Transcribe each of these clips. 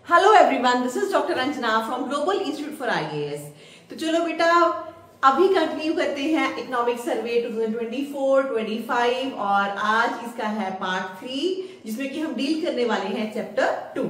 Hello everyone, this is doctor Anjana from global institute for IAS. तो चलो बेटा, अभी कंटिन्यू करते हैं इकोनॉमिक सर्वे 2024-25 और आज इसका है पार्ट 3 जिसमें कि हम डील करने वाले हैं चैप्टर 2।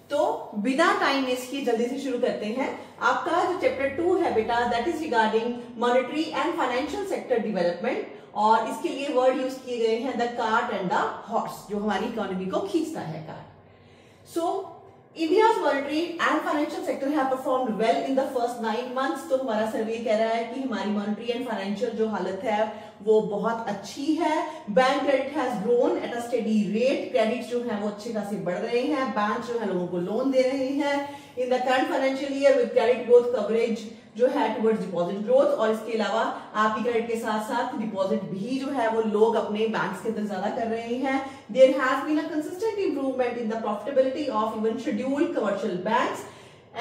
तो बिना टाइम वेस्ट किए जल्दी से शुरू करते हैं। आपका जो चैप्टर 2 है बेटा, that is regarding monetary and financial sector development, और इसके लिए वर्ड यूज किए गए हैं the cart and the horse, जो हमारी इकोनॉमी को खींचता है cart. So India's monetary and financial sector have performed well in the first 9 months। तो हमारा सर्वे कह रहा है कि हमारी मॉनेटरी एंड फाइनेंशियल जो हालत है वो बहुत अच्छी है। Bank credit has grown at a steady rate, credit जो है वो अच्छे खासे बढ़ रहे हैं, बैंक जो है लोगों को लोन दे रहे हैं। In the current financial year with credit growth coverage जो है टुवर्ड्स डिपॉजिट ग्रोथ, और इसके अलावा आपकी क्रेडिट के साथ साथ डिपॉजिट भी जो है वो लोग अपने बैंक्स के अंदर ज्यादा कर रहे हैं। There has been a consistent improvement in the profitability of even scheduled commercial banks.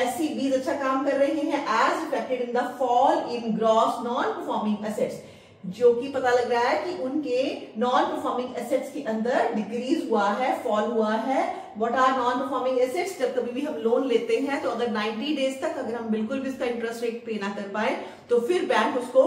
SCBs अच्छा काम कर रहे हैं as reflected in the fall in gross non performing assets, जो कि पता लग रहा है कि उनके नॉन परफॉर्मिंग एसेट्स के अंदर डिक्रीज हुआ है, फॉल हुआ है। What are non performing assets? जब कभी भी हम लोन लेते हैं तो अगर 90 डेज तक अगर हम बिल्कुल भी उसका इंटरेस्ट रेट पे ना कर पाए तो फिर बैंक उसको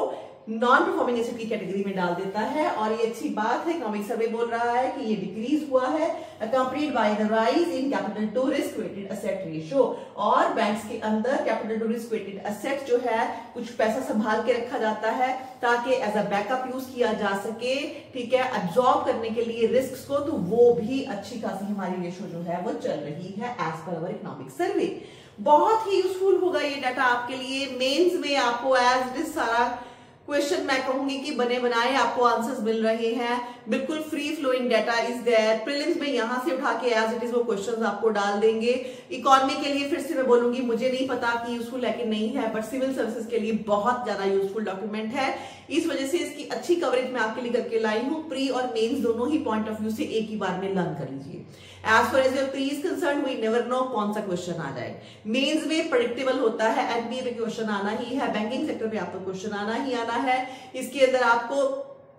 नॉन परफॉर्मिंग एसेट की कैटेगरी में डाल देता है, और ये अच्छी बात है। इकोनॉमिक सर्वे बोल रहा है कि ये डिक्रीज हुआ है accompanied by the rise in capital to risk weighted asset ratio, और बैंक्स के अंदर capital to risk weighted asset जो है कुछ पैसा संभाल के रखा जाता है ताकि एज अ बैकअप यूज किया जा सके, ठीक है, एब्जॉर्ब करने के लिए रिस्क को। तो वो भी अच्छी खासी हमारी रेशियो जो है वो चल रही है एज पर अवर इकोनॉमिक सर्वे। बहुत ही यूजफुल होगा ये डाटा आपके लिए। मेंस में आपको एज इट इज सारा क्वेश्चन मैं कहूंगी कि बने बनाए आपको आंसर्स मिल रहे हैं, बिल्कुल free flowing data is there. Prelims में यहां से उठा के एज इट इज वो क्वेश्चंस आपको डाल देंगे। इकोनॉमी के लिए फिर से मैं बोलूंगी, मुझे नहीं पता कि यूजफुल है कि नहीं है, बट सिविल सर्विसेज के लिए बहुत ज्यादा यूजफुल डॉक्यूमेंट है। इस वजह से इसकी अच्छी कवरेज मैं आपके लिए करके लाई हूं। प्री और मेन्स दोनों ही पॉइंट ऑफ व्यू से एक ही बार में लर्न कर लीजिए। As far as your pre is concern, we never know कौन सा क्वेश्चन आ जाए। मेंस में प्रेडिक्टेबल होता है, एनबीए में क्वेश्चन आना ही है, बैंकिंग सेक्टर में आपको क्वेश्चन आना ही आना है। इसके अंदर आपको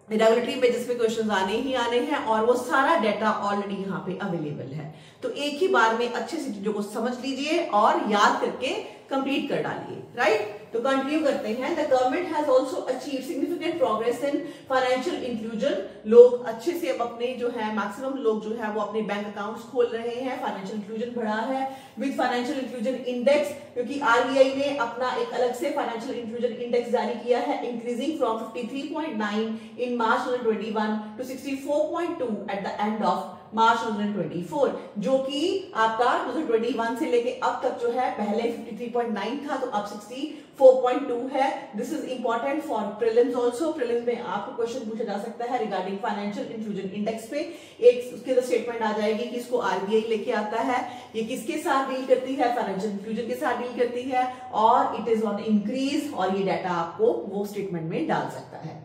रेगुलेटरी बेसिस पे क्वेश्चन आने ही आने हैं, और वो सारा डाटा ऑलरेडी यहाँ पे अवेलेबल है। तो एक ही बार में अच्छे से चीजों को समझ लीजिए और याद करके कंप्लीट कर डालिए, राइट। तो कंटिन्यू करते हैं। The government has also achieved significant progress in financial inclusion. लोग अच्छे से अब अपने जो है मैक्सिमम लोग जो है वो अपने बैंक अकाउंट्स खोल रहे हैं, फाइनेंशियल इंक्लूजन बढ़ा है। विद फाइनेंशियल इंक्लूजन इंडेक्स, क्योंकि आरबीआई ने अपना एक अलग से फाइनेंशियल इंक्लूजन इंडेक्स जारी किया है, increasing from 53.9 in March 2021 to 64.2 at the end of March 2024, जो कि आपका 2021 से लेके अब तक जो है पहले 53.9 था तो अब 64.2 है। This is important for prelims also. Prelims में आपको क्वेश्चन पूछा जा सकता है रिगार्डिंग फाइनेंशियल इंक्लूजन इंडेक्स पे। एक उसके स्टेटमेंट आ जाएगी कि इसको आरबीआई लेके आता है, ये किसके साथ डील करती है, फाइनेंशियल इंक्लूजन के साथ डील करती है, और इट इज ऑन इंक्रीज, और ये डाटा आपको वो स्टेटमेंट में डाल सकता है।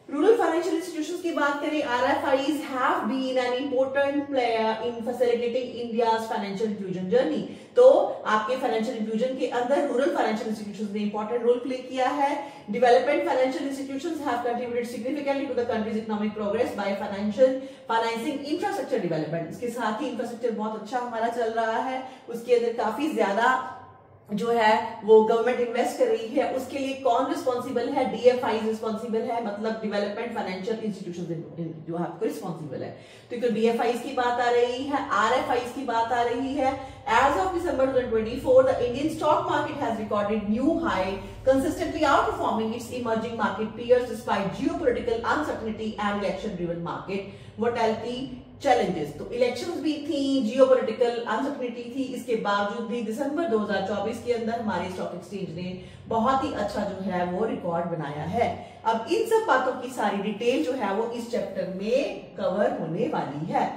रूरल फाइनेंशियल इंस्टीट्यूशंस की बात करें, RFIs have been an important player in facilitating India's financial inclusion journey. तो आपके फाइनेंशियल इंक्लूजन के अंदर रूरल फाइनेंशियल इंस्टीट्यूशंस ने इंपॉर्टेंट रोल प्ले किया है। Development financial institutions have contributed significantly to the country's economic progress by financing infrastructure development. इसके साथ ही infrastructure बहुत अच्छा हमारा चल रहा है, उसके अंदर काफी ज्यादा जो है वो गवर्नमेंट इन्वेस्ट कर रही है। उसके लिए कौन रिस्पॉन्सिबल है? डीएफआई रिस्पॉन्सिबल है, मतलब डेवलपमेंट फाइनेंशियल इंस्टीट्यूशन जो आपको रिस्पॉन्सिबल है। तो डीएफआई की बात आ रही है, आरएफआई की बात आ रही है। As of December 2024, the Indian stock market has recorded new high, consistently outperforming its emerging market peers despite geopolitical uncertainty and election-driven market volatility challenges। तो इलेक्शंस भी थी, जियोपॉलिटिकल अनसर्टेनिटी थी, इसके बावजूद भी दिसंबर 2024 के अंदर हमारे स्टॉक एक्सचेंज ने बहुत ही अच्छा जो है वो रिकॉर्ड बनाया है। अब इन सब बातों की सारी डिटेल जो है वो इस चैप्टर में कवर होने वाली है।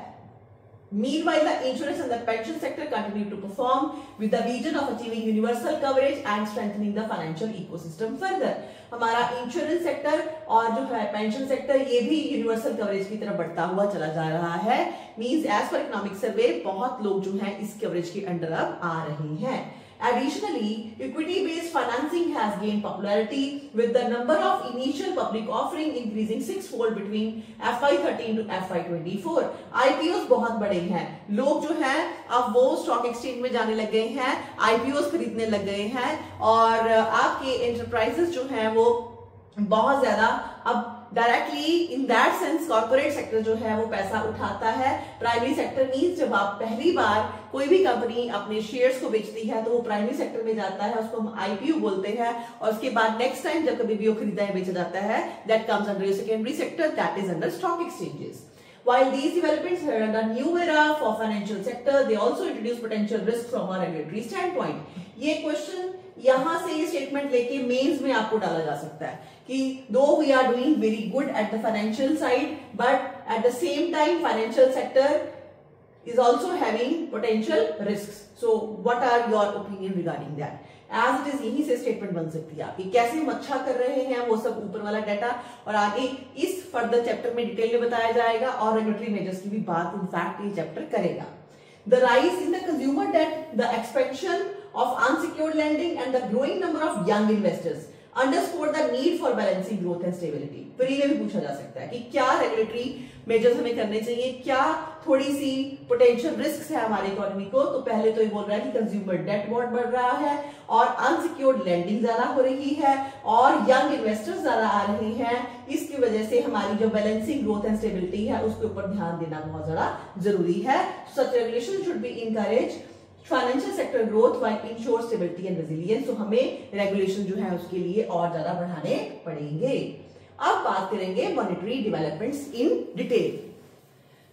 Meanwhile, the insurance and the pension sector continue to perform with the vision of achieving universal coverage and strengthening the financial ecosystem further। हमारा इंश्योरेंस सेक्टर और जो है पेंशन सेक्टर ये भी यूनिवर्सल कवरेज की तरफ बढ़ता हुआ चला जा रहा है। Means as per economic survey बहुत लोग जो है इस कवरेज के अंडर अब आ रहे हैं। Additionally, equity-based financing has gained popularity with the number of initial public offering increasing six-fold between FY13 to FY24. IPOs बहुत बड़े हैं, लोग जो है अब वो स्टॉक एक्सचेंज में जाने लग गए हैं, IPOs खरीदने लग गए हैं और आपके एंटरप्राइजेस जो हैं वो बहुत ज्यादा अब directly in that sense corporate sector जो है वो पैसा उठाता है। प्राइमरी सेक्टर मींस जब आप पहली बार कोई भी कंपनी अपने शेयर्स को बेचती है तो वो प्राइमरी सेक्टर में जाता है, उसको हम आईपीओ बोलते हैं, और उसके बाद नेक्स्ट टाइम जब कभी भी वो खरीदा या बेचा जाता है that comes under your secondary sector, that is under stock exchanges. While these developments herald a new era for financial sector, they also introduce potential risks from a regulatory standpoint. ये क्वेश्चन यहां से ये statement लेके mains में आपको डाला जा सकता है कि though we are doing very good at the financial side but at the same time financial sector is also having potential risks. So what are your opinion regarding that? As it is यहीं से statement बन सकती है आपकी, कैसे हम अच्छा कर रहे हैं वो सब ऊपर वाला डाटा और आगे इस फर्दर चैप्टर में डिटेल में बताया जाएगा और रेगुलेटरी मेजर्स की भी बात इनफैक्ट ये चैप्टर करेगा। The rise in the consumer debt, the expansion of unsecured lending and the growing number of young investors underscore the need for balancing growth and stability. फिर ये भी पूछा जा सकता है कि क्या रेगुलेटरी मेजर्स हमें करने चाहिए, क्या थोड़ी सी पोटेंशियल रिस्क है हमारी इकोनॉमी को। तो पहले तो ये बोल रहा है कि कंज्यूमर डेट बहुत बढ़ रहा है और अनसिक्योर्ड लेंडिंग ज्यादा हो रही है और यंग इन्वेस्टर्स ज्यादा आ रहे हैं, इसकी वजह से हमारी जो बैलेंसिंग ग्रोथ एंड स्टेबिलिटी है उसके ऊपर ध्यान देना बहुत ज्यादा जरूरी है। Such regulation should be encourage financial sector growth while ensure stability and resilience. तो हमें रेगुलेशन जो है उसके लिए और ज्यादा बढ़ाने पड़ेंगे। अब बात करेंगे monetary developments in detail.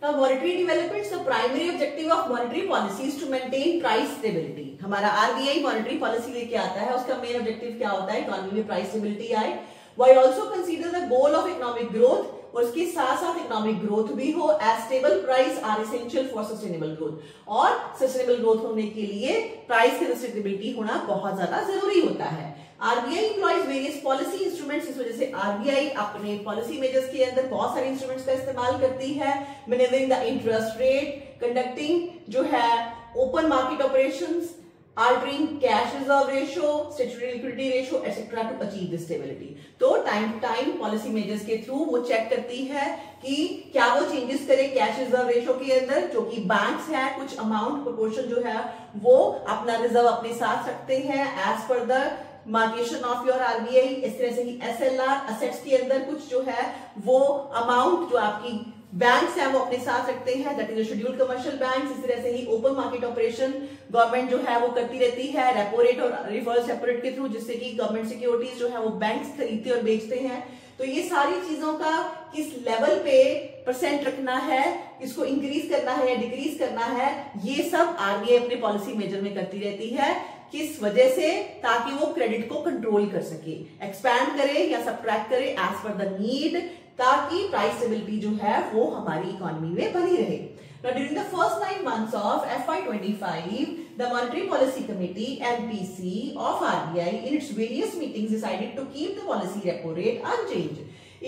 Now monetary developments, the primary objective of monetary policy is to maintain price stability. हमारा RBI monetary policy लेके आता है, उसका मेन ऑब्जेक्टिव क्या होता है, इकोनॉमी में प्राइस स्टेबिलिटी आए, while also consider the goal of economic growth, और उसके साथ साथ इकोनॉमिक ग्रोथ भी हो, as stable price are essential for sustainable growth, और सस्टेनेबल ग्रोथ होने के लिए प्राइस की स्टेबिलिटी होना बहुत ज्यादा जरूरी होता है। RBI employees various policy instruments, इस वजह से आरबीआई अपने पॉलिसी मेजर्स के अंदर बहुत सारे इंस्ट्रूमेंट्स का इस्तेमाल करती है। Managing the interest rate, conducting जो है open market operations, altering cash reserve ratio, statutory liquidity ratio, etc. to achieve this stability. तो time to time policy measures के थ्रू वो चेक करती है कि क्या वो चेंजेस करे कैश रिजर्व रेशियो के अंदर, जो कि बैंक्स है कुछ अमाउंट प्रोपोर्शन जो है वो अपना रिजर्व अपने साथ रखते हैं as per the demarcation of your RBI. इस तरह से ही एसएलआर असेट्स के अंदर कुछ जो है वो अमाउंट जो आपकी बैंक्स हैं वो अपने साथ रखते हैं, that is scheduled commercial banks. इस तरह से ही ओपन मार्केट ऑपरेशन गवर्नमेंट जो है वो करती रहती है रेपो रेट और रिवर्स रेपो रेट के थ्रू, जिससे कि गवर्नमेंट सिक्योरिटीज जो है वो बैंक्स खरीदते और बेचते हैं। तो ये सारी चीजों का किस लेवल पे परसेंट रखना है, इसको इंक्रीज करना है या डिक्रीज करना है, ये सब आरबीआई अपने पॉलिसी मेजर में करती रहती है। किस वजह से, ताकि वो क्रेडिट को कंट्रोल कर सके, एक्सपैंड करे या सबट्रैक्ट करे एज पर द नीड, ताकि प्राइस स्टेबिलिटी जो है वो हमारी इकोनॉमी में बनी रहे। Now, during the first 9 months of FY25, the Monetary Policy Committee (MPC) of RBI in its various meetings decided to keep the policy repo rate unchanged.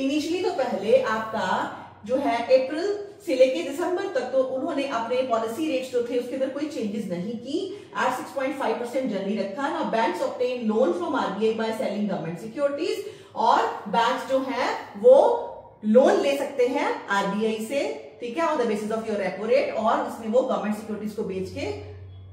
Initially तो पहले आपका जो है अप्रैल से लेके दिसंबर तक तो उन्होंने अपने पॉलिसी रेट्स जो थे उसके अंदर कोई चेंजेस नहीं की, एट 6.5% जारी रखा ना। Banks obtain loan from RBI by selling government securities, और बैंक्स जो है वो लोन ले सकते हैं आरबीआई से, ठीक है, on the basis of your repo rate, और इसमें वो गवर्नमेंट सिक्योरिटीज को बेच के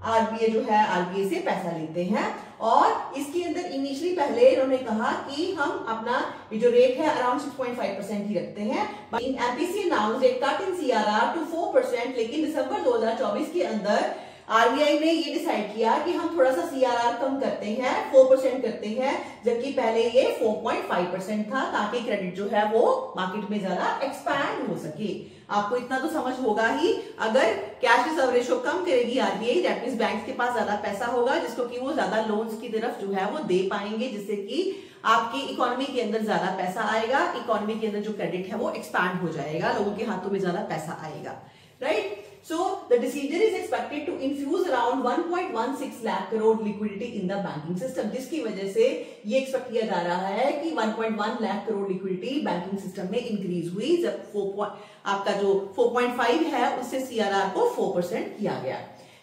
आरबीआई जो है आरबीआई से पैसा लेते हैं। और इसके अंदर इनिशियली पहले इन्होंने कहा कि हम अपना ये जो रेट है अराउंड 6.5% ही रखते हैं। MPC announced a cut in CRR to 4%, लेकिन दिसंबर 2024 के अंदर आरबीआई ने ये डिसाइड किया कि हम थोड़ा सा सीआरआर कम करते हैं, 4% करते हैं, जबकि पहले ये 4.5% था, ताकि क्रेडिट जो है वो मार्केट में ज्यादा एक्सपैंड हो सके। आपको इतना तो समझ होगा ही, अगर कैश रिजर्व रेशियो कम करेगी आरबीआई, दैट मींस बैंक्स के पास ज्यादा पैसा होगा जिसको कि वो ज्यादा लोन्स की तरफ जो है वो दे पाएंगे, जिससे कि आपकी इकोनॉमी के अंदर ज्यादा पैसा आएगा, इकोनॉमी के अंदर जो क्रेडिट है वो एक्सपैंड हो जाएगा, लोगों के हाथों में ज्यादा पैसा आएगा, right. So the decision is expected to infuse around 1.16 lakh crore liquidity in the banking system, जिसकी वजह से ये एक्सपेक्ट किया जा रहा है कि 1.1 lakh crore liquidity banking system में इंक्रीज हुई जब आपका जो 4.5 है उससे सीआरआर को 4% किया गया।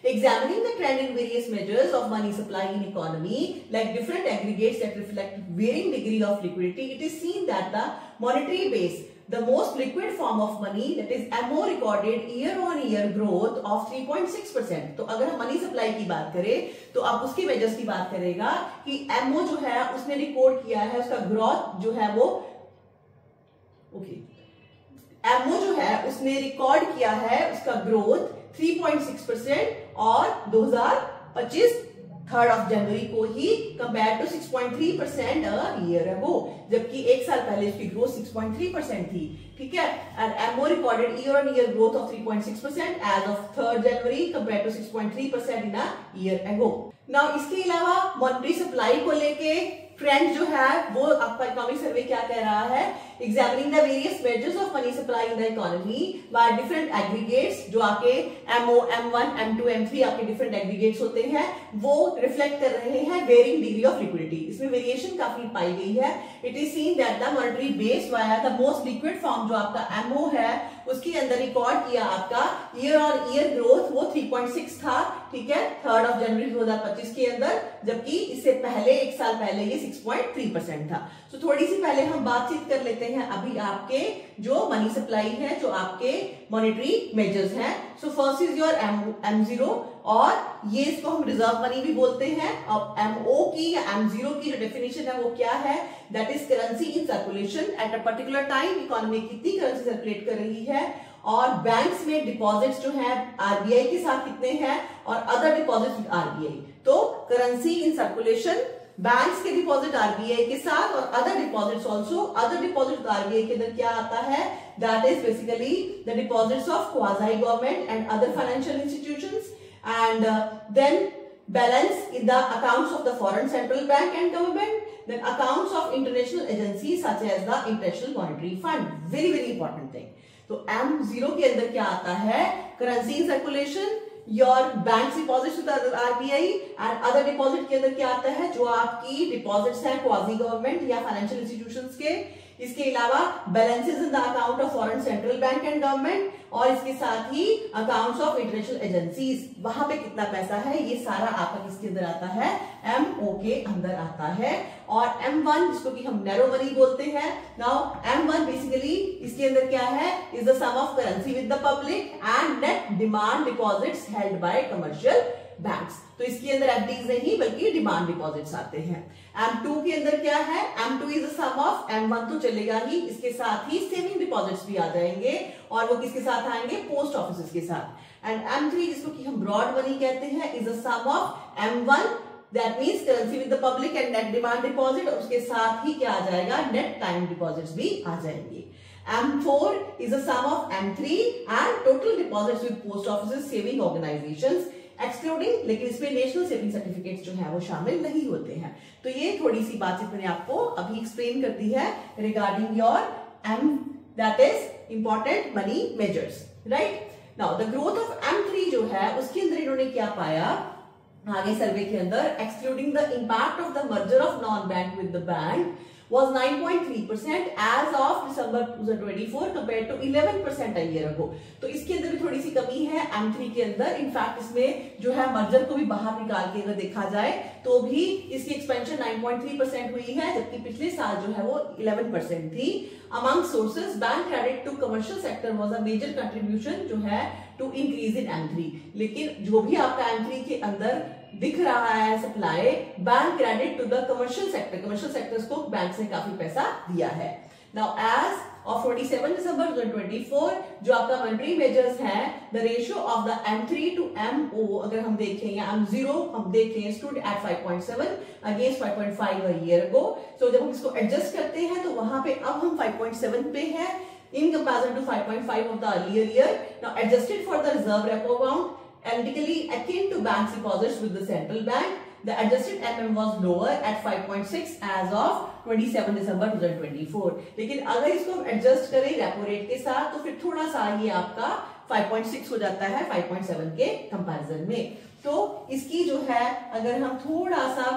Examining the trend in various measures of money supply in economy, like different aggregates that reflect varying degree of liquidity, it is seen that the monetary base, the most liquid form of money, that is MO, recorded year-on-year growth of 3.6%. तो अगर हम money supply की बात करें तो आप उसकी measures की बात करेगा कि MO जो है उसने रिकॉर्ड किया है, उसका ग्रोथ जो है वो MO जो है उसने रिकॉर्ड किया है उसका ग्रोथ 3.6% और 2025 3rd of January को ही कंपेयर टू 6.3% ईयर अगो, जबकि एक साल पहले इसकी ग्रोथ 6.3% थी, ठीक है। And MO recorded year on year growth of 3.6% as of 3rd January compare to 6.3% in a year ago. Now इसके अलावा मॉनेटरी सप्लाई को लेके ट्रेंड जो है वो आपका इकोनॉमिक सर्वे क्या कह रहा है, examining the various measures of money supply in the economy by different aggregates, जो आपके एमओ, M1, M2, M3 आपके डिफरेंट एग्रीगेट्स होते हैं, वो रिफ्लेक्ट कर रहे हैं वेरिंग डिग्री ऑफ लिक्विडिटी। इसमें वेरिएशन काफी पाई गई है। It is seen that the monetary base via the most liquid form जो आपका एमओ है उसके अंदर रिकॉर्ड किया आपका ईयर ऑन ईयर ग्रोथ वो 3.6 था, ठीक है, 3rd of January 2025 के अंदर, जबकि इससे पहले एक साल पहले ये 6.3% था। तो थोड़ी सी पहले हम बातचीत कर लेते हैं अभी आपके जो मनी सप्लाई है, जो आपके मॉनेटरी मेजर्स हैं। So first is your M0, और ये इसको हम रिजर्व मनी भी बोलते हैं। अब MO की या M0 की जो डेफिनेशन है वो क्या है, that is currency in circulation at a particular time, economy कितनी करेंसी सर्कुलेट कर रही है, और बैंक्स में डिपॉजिट्स जो है आरबीआई के साथ कितने हैं, और अदर डिपॉजिट्स विद आरबीआई। तो करेंसी इन सर्कुलेशन, बैंक्स के डिपॉजिट आरबीआई के साथ और other deposits also. Other deposit RBI के अंदर क्या आता है, that is basically the deposits of quasi government and other financial institutions, and then balance in the accounts of the foreign central bank and government, then accounts of international agencies such as the International Monetary Fund. Very very important thing. तो M0 के अंदर क्या आता है, currency in circulation, your bank deposits with RBI, and other deposit के अंदर क्या आता है, जो आपकी डिपॉजिट्स है क्वाजी गवर्नमेंट या फाइनेंशियल इंस्टीट्यूशंस के। इसके अलावा balances in the account of foreign central bank and government, और इसके साथ ही अकाउंट्स ऑफ इंटरनेशनल एजेंसीज, वहां पे कितना पैसा है, ये सारा आपका किसके अंदर आता है, MO के अंदर आता है। और M1 जिसको कि हम नैरो मनी बोलते हैं। नाउ M1 बेसिकली इसके अंदर क्या है, is the sum of currency with the public and net demand deposits held by commercial banks. तो इसके अंदर एफडीज नहीं बल्कि डिमांड डिपॉजिट्स आते हैं। M2 के अंदर क्या है, M2 is the sum of M1 तो चलेगा ही, इसके साथ ही सेविंग डिपॉजिट्स भी आ जाएंगे, और वो किसके साथ आएंगे, पोस्ट ऑफिस के साथ। एंड M3 जिसको कि हम ब्रॉड मनी कहते हैं, is the sum of M1, that means currency with the public and net demand deposit, और उसके साथ ही क्या आ जाएगा, नेट टाइम डिपॉजिट्स भी आ जाएंगे। M4 is the sum of M3 and total deposits with post offices, saving organizations, excluding, लेकिन इसमें national saving certificates जो है वो शामिल नहीं होते हैं। तो ये थोड़ी सी बातचीत मैंने आपको अभी एक्सप्लेन कर दी है regarding your M, that is important money measures, right. Now the growth of M3 जो है उसके अंदर इन्होंने क्या पाया आगे सर्वे के अंदर, excluding the impact of the merger of non bank with the bank was 9.3% as of December 2024 compared to 11% a year ago। तो इसके अंदर भी थोड़ी सी कमी है M3 के अंदर। इनफैक्ट इसमें जो है मर्जर को भी बाहर निकाल के अगर देखा जाए तो भी इसकी एक्सपेंशन 9.3% हुई है, जबकि पिछले साल जो है वो 11% थी। Among sources, bank credit to commercial sector was a major contribution जो है to increase in M3। लेकिन जो भी आपका M3 के अंदर दिख रहा है supply, bank credit to the commercial sector, commercial sectors को बैंक ने काफी पैसा दिया है। नाउ एज ऑफ 27 दिसंबर 2024 जो आपका मॉनेटरी मेजर्स है, the ratio of the M3 to MO अगर हम देखें या M0 हम देखें, stood at 5.7 against 5.5 a year ago. So जब हम इसको एडजस्ट करते हैं तो वहां पे अब हम 5.7 पे है in comparison to 5.5 of the earlier year. Now adjusted for the reserve repo amount, analytically akin to bank deposits with the central bank, the adjusted MM was lower at 5.6 as of 27 December 2024। लेकिन अगर इसको हम adjust करें repo rate के साथ तो फिर थोड़ा सा ये आपका 5.6 हो जाता है 5.7 के कंपैरिजन में। तो इसकी जो है अगर हम थोड़ा सा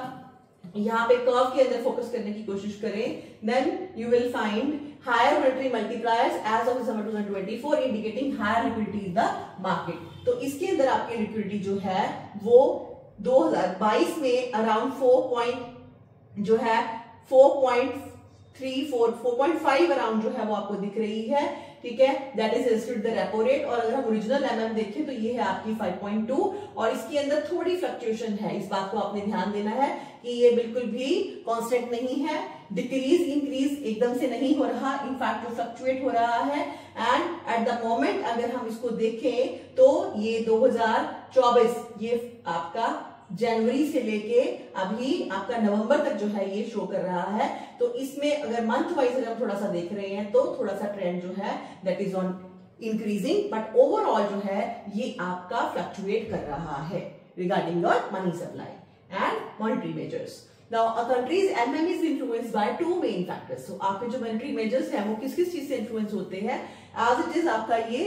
यहाँ पे कर्व के अंदर फोकस करने की कोशिश करें, then you will find higher monetary multipliers as of December 2024 indicating higher liquidity in the market. तो इसके अंदर आपकी लिक्विडिटी जो है वो 2022 में अराउंड 4.5 अराउंड जो है वो आपको दिख रही है, ठीक है, that is registered the repo rate. और अगर हम ओरिजिनल एमएम देखें तो ये है आपकी 5.2 और इसके अंदर थोड़ी फ्लक्चुएशन है, इस बात को आपने ध्यान देना है कि ये बिल्कुल भी कांस्टेंट नहीं है, डिक्रीज इंक्रीज एकदम से नहीं हो रहा, इनफैक्ट जो फ्लक्चुएट हो रहा है। एंड एट द मोमेंट अगर हम इसको देखें तो ये 2024 ये आपका जनवरी से लेके अभी आपका नवंबर तक जो है ये शो कर रहा है। तो इसमें अगर मंथ वाइज अगर हम थोड़ा सा देख रहे हैं तो थोड़ा सा ट्रेंड जो है that is on increasing, but overall जो है ये आपका फ्लक्चुएट कर रहा है regarding your money supply and monetary measures. Now, a country's MM is influenced by two main factors. So, आपके जो मॉनेटरी मेजर्स हैं वो किस किस चीज से इन्फ्लुएंस होते हैं? As it is आपका ये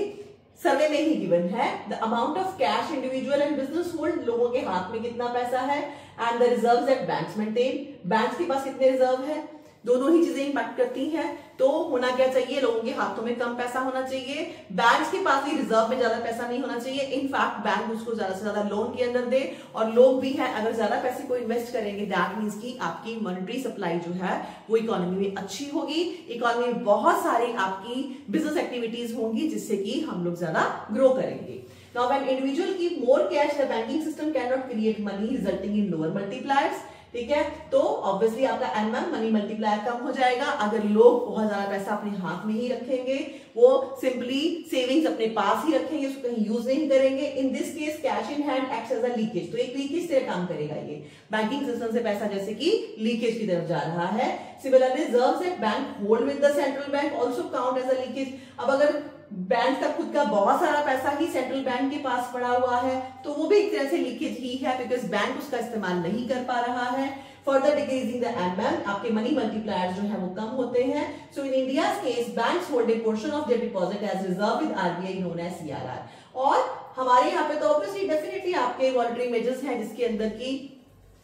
सर्वे में ही गिवन है, the amount of cash individual and business hold, लोगों के हाथ में कितना पैसा है, and the reserves that banks maintain, banks के पास कितने रिजर्व है, दोनों ही चीजें इंपैक्ट करती हैं। तो होना क्या चाहिए, लोगों के हाथों में कम पैसा होना चाहिए, बैंक्स के पास भी रिजर्व में ज्यादा पैसा नहीं होना चाहिए, इनफैक्ट बैंक उसको ज्यादा से ज्यादा लोन के अंदर दे, और लोग भी हैं अगर ज्यादा पैसे को इन्वेस्ट करेंगे दैट मींस कि आपकी मॉनेटरी सप्लाई जो है वो इकोनॉमी में अच्छी होगी, इकोनॉमी में बहुत सारी आपकी बिजनेस एक्टिविटीज होंगी जिससे कि हम लोग ज्यादा ग्रो करेंगे। Now, when individual keep more cash, the banking system cannot create money, resulting in lower multipliers. ठीक है, तो ऑब्वियसली आपका एमएम मनी मल्टीप्लायर कम हो जाएगा अगर लोग बहुत ज्यादा पैसा अपने हाथ में ही रखेंगे, वो सिंपली सेविंग्स अपने पास ही रखेंगे, उसको कहीं यूज नहीं करेंगे। In this case cash in hand acts as a leakage, तो एक लीकेज से काम करेगा ये, बैंकिंग सिस्टम से पैसा जैसे कि लीकेज की तरफ जा रहा है। Similarly reserves that bank hold with the central bank also count as a leakage. अब अगर बैंक का खुद का बहुत सारा पैसा ही सेंट्रल बैंक के पास पड़ा हुआ है तो वो भी एक तरह से लीकेज ही है, बिकॉज बैंक उसका इस्तेमाल नहीं कर पा रहा है। फर्दर डिक्रीजिंग द एमएम, आपके मनी मल्टीप्लायर्स जो है वो कम होते हैं। So in India's case banks hold a portion of their deposit as reserve with RBI known as CRR. और हमारे यहाँ पे तो ऑब्वियसली डेफिनेटली आपके मॉनेटरी मेजर्स हैं जिसके अंदर की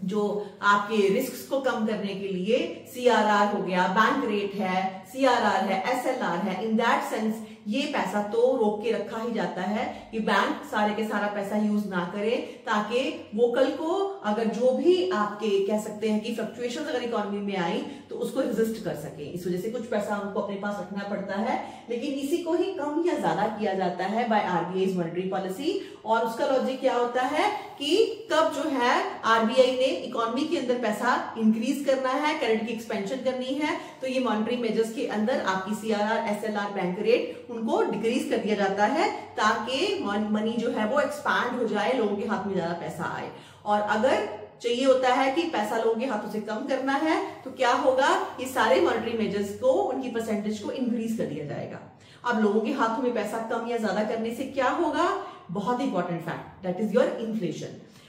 जो आपके रिस्क को कम करने के लिए सीआरआर हो गया, बैंक रेट है, सीआरआर है, एसएलआर है। इन दैट सेंस ये पैसा तो रोक के रखा ही जाता है कि बैंक सारे के सारा पैसा यूज ना करे, ताकि वो कल को अगर जो भी आपके कह सकते हैं कि फ्लक्चुएशंस अगर इकोनॉमी में आई तो उसको रेजिस्ट कर सके। इस वजह से कुछ पैसा उनको अपने पास रखना पड़ता है, लेकिन इसी को ही कम या ज्यादा किया जाता है बाय आरबीआई मॉनेटरी पॉलिसी। और उसका लॉजिक क्या होता है कि कब जो है आरबीआई ने इकोनॉमी के अंदर पैसा इंक्रीज करना है, क्रेडिट की एक्सपेंशन करनी है, तो ये मॉनेटरी मेजर्स के अंदर आपकी सीआरआर, एसएलआर, बैंक रेट उनको डिक्रीज कर दिया जाता है ताकि मनी जो है वो एक्सपैंड हो जाए, लोगों के हाथ में ज्यादा पैसा आए। और अगर चाहिए होता है कि पैसा लोगों के हाथों से कम करना है तो क्या होगा, ये सारे मॉनेटरी मेजर्स को उनकी परसेंटेज को इंक्रीज कर दिया जाएगा। अब लोगों के हाथों में पैसा कम या ज्यादा करने से क्या होगा, बहुत important fact, that is your inflation.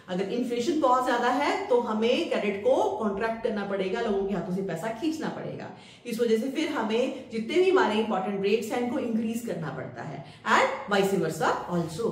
अगर इन्फ्लेशन बहुत ज्यादा है तो हमें क्रेडिट को कॉन्ट्रैक्ट करना पड़ेगा, लोगों के हाथों से पैसा खींचना पड़ेगा। इस वजह से फिर हमें जितने भी हमारे इंपॉर्टेंट रेट्स हैं इनको इंक्रीज करना पड़ता है, and vice versa also,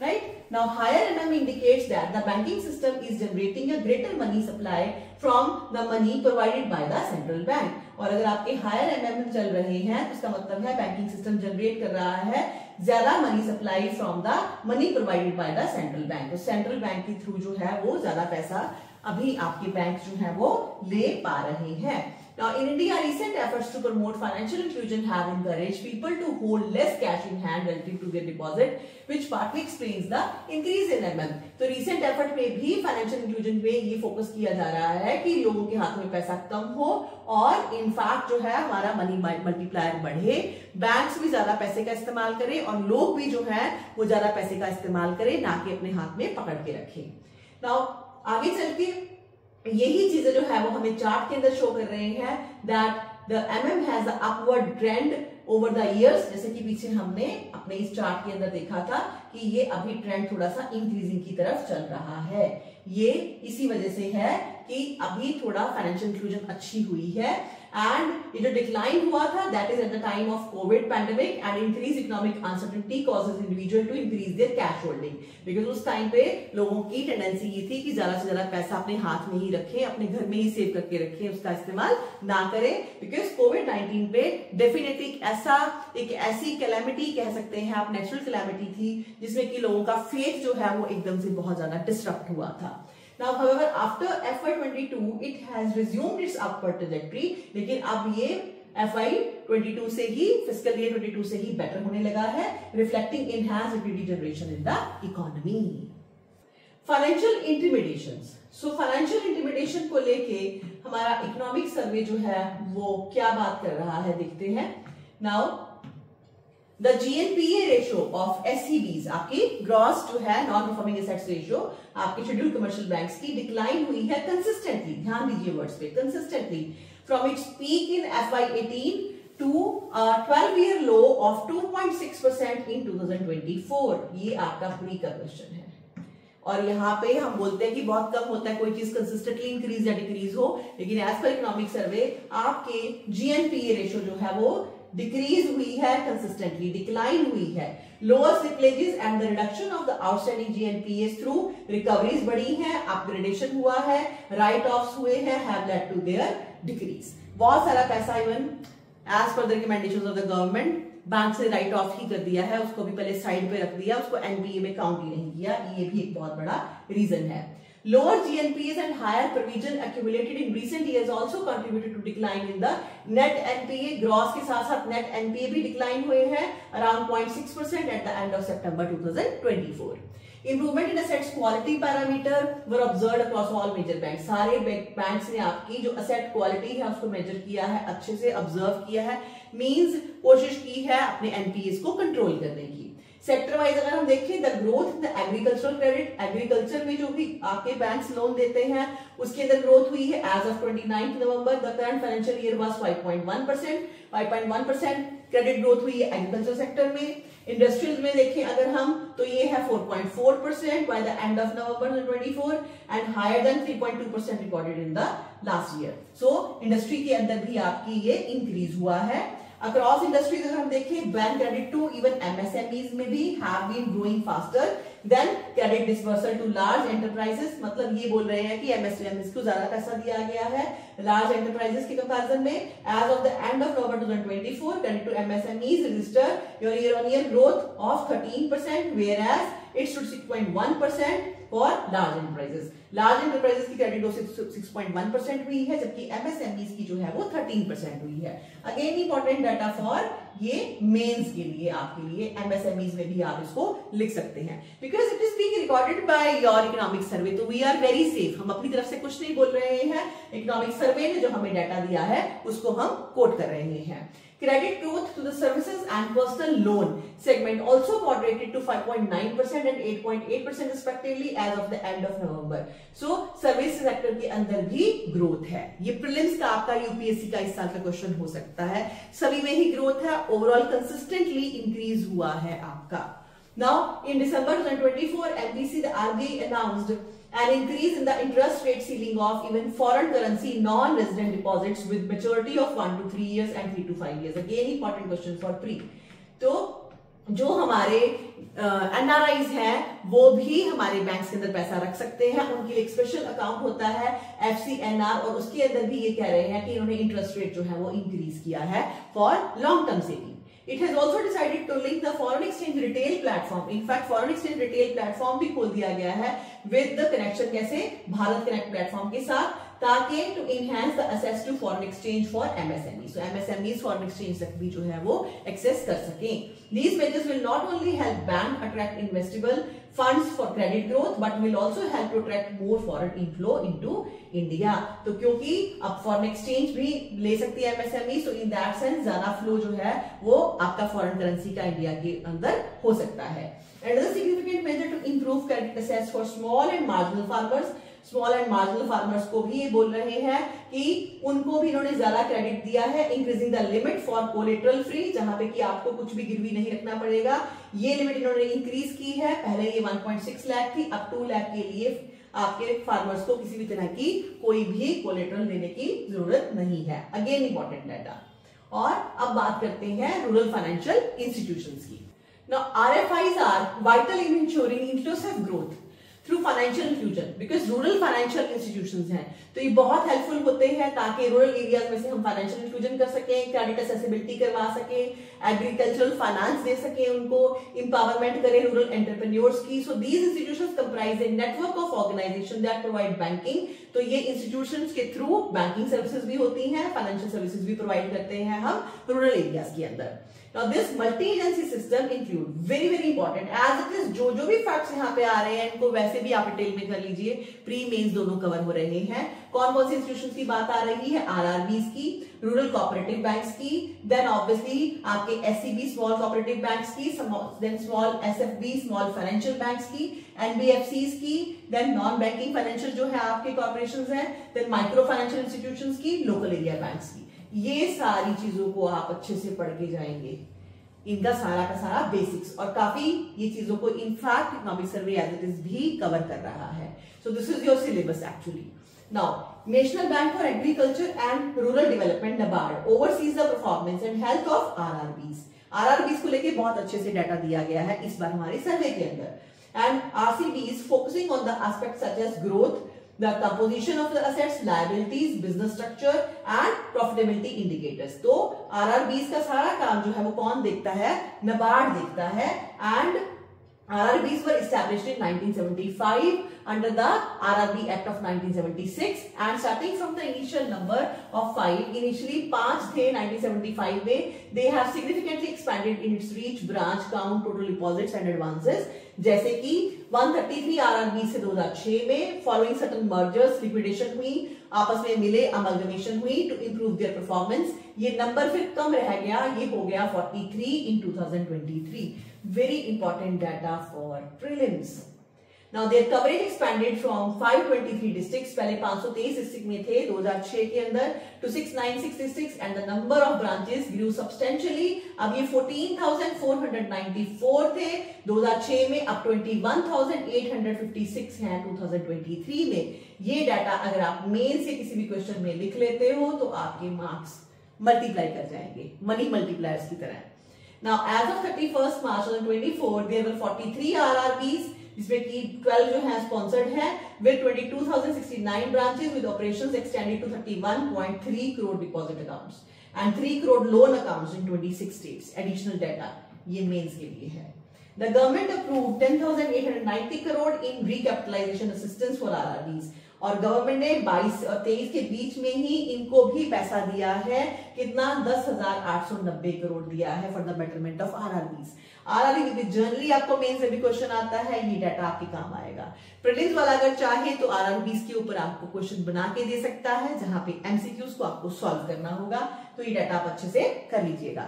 right. Now, higher MM indicates that the banking system is generating a greater money supply from the money provided by the central bank. और अगर आपके higher MM चल रहे हैं तो इसका मतलब है बैंकिंग सिस्टम जनरेट कर रहा है ज्यादा money supply from the money provided by the central bank. तो सेंट्रल बैंक के थ्रू जो है वो ज्यादा पैसा अभी आपके बैंक जो है वो ले पा रहे हैं। Now, in India, recent efforts to promote financial inclusion have encouraged people to hold less cash in hand relative to their deposit, which partly explains the increase in MM. तो recent effort में भी financial inclusion पे ये focus किया जा रहा है कि लोगों के हाथ में पैसा कम हो और इनफैक्ट जो है हमारा मनी मल्टीप्लायर बढ़े, बैंक्स भी ज्यादा पैसे का इस्तेमाल करें और लोग भी जो है वो ज्यादा पैसे का इस्तेमाल करें, ना कि अपने हाथ में पकड़ के रखें। Now, आगे चल के यही चीजें जो है वो हमें चार्ट के अंदर शो कर रहे हैं that the MM has a upward trend over the years. जैसे कि पीछे हमने अपने इस चार्ट के अंदर देखा था कि ये अभी ट्रेंड थोड़ा सा इंक्रीजिंग की तरफ चल रहा है। ये इसी वजह से है कि अभी थोड़ा फाइनेंशियल इंक्लूजन अच्छी हुई है। एंड ये जो डिक्लाइन हुआ था that is at the time of covid pandemic and increase economic uncertainty causes individual to increase their cash holding, because उस टाइम पे लोगों की टेंडेंसी ये थी कि ज्यादा से ज्यादा पैसा अपने हाथ में ही रखें, अपने घर में ही सेव करके रखें, उसका इस्तेमाल ना करें, बिकॉज कोविड-19 पे डेफिनेटली एक ऐसी कैलेमिटी कह सकते हैं आप, नेचुरल कैलेमिटी थी जिसमें कि लोगों का फेथ जो है वो एकदम से बहुत ज्यादा डिस्टर्ब हुआ था। Now, however, after FY22, it has resumed its upward trajectory, लेकिन अब ये FY22 से ही, फिस्कल ईयर 22 से ही बेटर होने लगा है, reflecting enhanced liquidity generation in the economy. Financial intermediations, so financial intermediation को लेके हमारा इकोनॉमिक सर्वे जो है वो क्या बात कर रहा है देखते हैं। Now The GNPA ratio of SCBs, आपकी ग्रॉस जो है नॉन परफॉर्मिंग एसेट्स रेशियो आपके शेड्यूल्ड कमर्शियल बैंक्स की डिक्लाइन हुई है कंसिस्टेंटली, ध्यान दीजिए वर्ड्स पे, consistently from its peak in FY18 to 12-year low of 2.6% in 2024। ये आपका प्री का क्वेश्चन है और यहाँ पे हम बोलते हैं कि बहुत कम होता है कोई चीज कंसिस्टेंटली इंक्रीज या डिक्रीज हो, लेकिन एज पर इकोनॉमिक सर्वे आपके GNPA रेशियो जो है वो डिक्रीज हुई है, कंसिस्टेंटली डिक्लाइन हुई है। Lower slippages and the reduction of the outstanding GNPAs through recoveries बढ़ी हैं, अपग्रेडेशन हुआ है, राइट ऑफ्स हुए हैं, have led to their decrease. बहुत सारा पैसा even as per the recommendations of the government bank से राइट ऑफ ही कर दिया है, उसको भी पहले साइड पे रख दिया, उसको NPA में काउंट ही नहीं किया, ये भी एक बहुत बड़ा रीजन है। Lower GNPAs and higher provision accumulated in recent years also contributed to decline in the net NPA. Gross के साथ साथ net NPA भी decline हुए हैं around 0.6% at the end of September 2024. Improvement in assets quality parameter were observed across all major banks. सारे banks ने आपकी जो asset quality है उसको measure किया है, अच्छे से observe किया है, means कोशिश की है अपने NPAs को control करने की। सेक्टर वाइज अगर हम देखें the growth in the agricultural credit, agriculture में जो भी आपके बैंक्स लोन देते हैं उसके अंदर ग्रोथ हुई है as of 29 November the current financial year was 5.1% credit growth हुई है एग्रीकल्चर सेक्टर में। इंडस्ट्रियल में देखें अगर हम तो ये है 4.4% by the end of November 2024 and higher than 3.2% recorded in the last year. So industry के अंदर भी आपकी ये इंक्रीज हुआ है। अक्रॉस इंडस्ट्रीज अगर हम देखें bank credit to even MSMEs में भी have been growing faster than credit disbursal to large enterprises, मतलब ये बोल रहे हैं कि MSMEs को ज्यादा पैसा दिया गया है लार्ज एंटरप्राइजेस के कंपैरिजन में। As of the end of November 2024 credit to MSMEs register your year on year growth of 13% whereas it stood 6.1% for large enterprises. Large enterprises की क्रेडिट ग्रोथ 6.1% हुई है जबकि MSMEs की जो है वो 13% हुई है। अगेन इंपॉर्टेंट डाटा फॉर ये मेंस के लिए, आपके लिए MSMEs में भी आप इसको लिख सकते हैं because it is being recorded by your economic survey, तो वी आर वेरी सेफ। हम अपनी तरफ से कुछ नहीं बोल रहे हैं, इकोनॉमिक सर्वे ने जो हमें डाटा दिया है उसको हम कोट कर रहे हैं। Credit growth to the services and personal loan segment also moderated to 5.9% and 8.8% respectively as of the end of November. So service sector के अंदर भी growth है। ये prelims का आपका UPSC का इस साल का क्वेश्चन हो सकता है, सभी में ही growth है, overall consistently increase हुआ है आपका। Now in December 2024, MPC the RBI announced an increase in the interest rate ceiling of even foreign currency non-resident deposits with maturity of 1 to 3 years and 3 to 5 years. Again important question for pre. तो जो हमारे NRIs हैं वो भी हमारे banks के अंदर पैसा रख सकते हैं, उनके लिए एक स्पेशल अकाउंट होता है FCNR और उसके अंदर भी ये कह रहे हैं कि इन्होंने इंटरेस्ट रेट जो है वो इंक्रीज किया है for long term saving. It has also decided to link the foreign exchange retail platform. In fact, foreign exchange retail platform भी खोल दिया गया है with the connection कैसे भारत कनेक्ट प्लेटफॉर्म के साथ, ताकि to enhance the access to foreign exchange for MSMEs. So MSMEs foreign exchange तक भी जो है वो access कर सकें। These measures will not only help bank attract investable funds for credit growth, but will also help to attract more foreign inflow into India. तो क्योंकि अब foreign exchange भी ले सकती है MSME, so in that sense ज्यादा flow जो है वो आपका foreign currency का इंडिया के अंदर हो सकता है। Another significant measure to improve credit access for small and marginal farmers. Small and marginal farmers को भी ये बोल रहे हैं कि उनको भी इन्होंने ज्यादा क्रेडिट दिया है। Increasing the limit for collateral free, जहां पे कि आपको कुछ भी गिरवी नहीं रखना पड़ेगा, ये लिमिट इन्होंने इंक्रीज की है। पहले ये 1.6 लाख थी, अब 2 लाख के लिए आपके फार्मर्स को किसी भी तरह की कोई भी कोलेटरल देने की जरूरत नहीं है। Again important data. और अब बात करते हैं रूरल फाइनेंशियल इंस्टीट्यूशंस की। Now RFIs are vital in ensuring inclusive growth through financial inclusion because rural financial institutions हैं, तो ये बहुत हेल्पफुल होते हैं ताकि रूरल एरियाज में से हम फाइनेंशियल इंक्लूजन कर सकें, क्रेडिट एक्सेसिबिलिटी करवा सकें, एग्रीकल्चरल फाइनेंस दे सकें, उनको एम्पावरमेंट करें रूरल एंटरप्रेन्योर्स की। So these institutions comprise a network of organisation that provide banking, तो ये इंस्टीट्यूशंस के थ्रू बैंकिंग सर्विसेज भी होती हैं, फाइनेंशियल सर्विसेज भी प्रोवाइड करते हैं हम रूरल एरियाज के अंदर। Now this multi-agency system include very important as it is जो भी फैक्ट्स यहाँ पे आ रहे हैं इनको वैसे भी आप डिटेल में कर लीजिए, प्री मेंस दोनों कवर हो रहे हैं। कौन सी इंस्टीट्यूशंस की बात आ रही है? आरआरबीज की, रूरल कोऑपरेटिव बैंक्स की, देन ऑब्वियसली आपके एससीबी स्मॉल कोऑपरेटिव बैंक्स की, then small SFB small financial banks की, एनबीएफसीज की, देन नॉन बैंकिंग फाइनेंशियल जो है आपके कॉर्पोरेशंस हैं, देन माइक्रो फाइनेंशियल इंस्टीट्यूशंस की, लोकल एरिया बैंक्स की। ये सारी चीजों को आप अच्छे से पढ़ के जाएंगे, इनका सारा का सारा बेसिक्स, और काफी ये चीजों को in fact economic survey as it is भी कवर कर रहा है। So this is your syllabus actually. Now national bank for agriculture and rural development NABARD oversees the performance and health of RRBs को लेके बहुत अच्छे से डाटा दिया गया है इस बार हमारे सर्वे के अंदर। And RCBs focusing on the aspect such as growth, the composition of the assets, liabilities, business structure and profitability indicators। तो RRBs का सारा काम जो है वो कौन देखता है? NABARD देखता है। and RRBs were established in 1975 under the RRB Act of 1976 and starting from the initial number of 5, initially 5 थे 1975 में, they have significantly expanded in its reach, branch count, total deposits and advances, जैसे कि 133 RRB से 2006 में following certain mergers, liquidation हुई, आपस में मिले, अमलगमेशन हुई टू इंप्रूव देयर परफॉर्मेंस। ये नंबर फिर कम रह गया, ये हो गया 43 in 2023। Very important data for prelims. Now their coverage expanded from 523 districts, पहले 523 डिस्ट्रिक्ट में थे 2006 के अंदर, to 696 districts and the number of branches grew substantially। अब ये 14,494 थे 2006 में, अब 21,856 हैं 2023 में। ये डाटा अगर आप मेन से किसी भी क्वेश्चन में लिख लेते हो तो आपके मार्क्स मल्टीप्लाई कर जाएंगे, मनी मल्टीप्लायर्स की तरह। Now as of 31st March 2024 there were 43 RRBs, जिसमें कि 12 जो है स्पॉन्सर्ड है, with 22,069 branches with operations extended to 31.3 crore deposit accounts and 3 crore loan accounts in 26 states। Additional data ये मेंस के लिए है। The government approved 10,890 crore in recapitalization assistance for RRBs, और गवर्नमेंट ने 22 और 23 के बीच में ही इनको भी पैसा दिया है, कितना? 10,890 करोड़ दिया है for the betterment of RRBs. RRB generally आपको मेन से भी क्वेश्चन आता है, ये डाटा आपके काम आएगा। प्रीलिम्स वाला अगर चाहे तो आरआरबीज के ऊपर आपको क्वेश्चन बना के दे सकता है, जहां पे एमसीक्यूज को आपको सॉल्व करना होगा, तो ये डाटा आप अच्छे से कर लीजिएगा।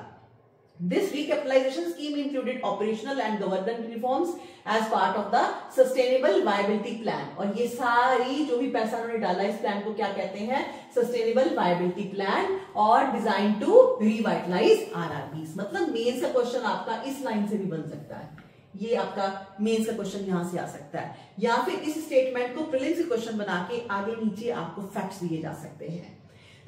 This recapitalization scheme included operational and governance reforms as part of the sustainable viability plan, और ये सारी जो भी पैसा उन्होंने डाला इस प्लान को क्या कहते हैं? sustainable viability plan और designed to revitalize RRBs। मतलब मेंस का क्वेश्चन आपका इस लाइन से भी बन सकता है, ये आपका मेंस का क्वेश्चन यहां से आ सकता है, या फिर इस स्टेटमेंट को प्रीलिम्स के क्वेश्चन बना के आगे नीचे आपको फैक्ट्स दिए जा सकते हैं।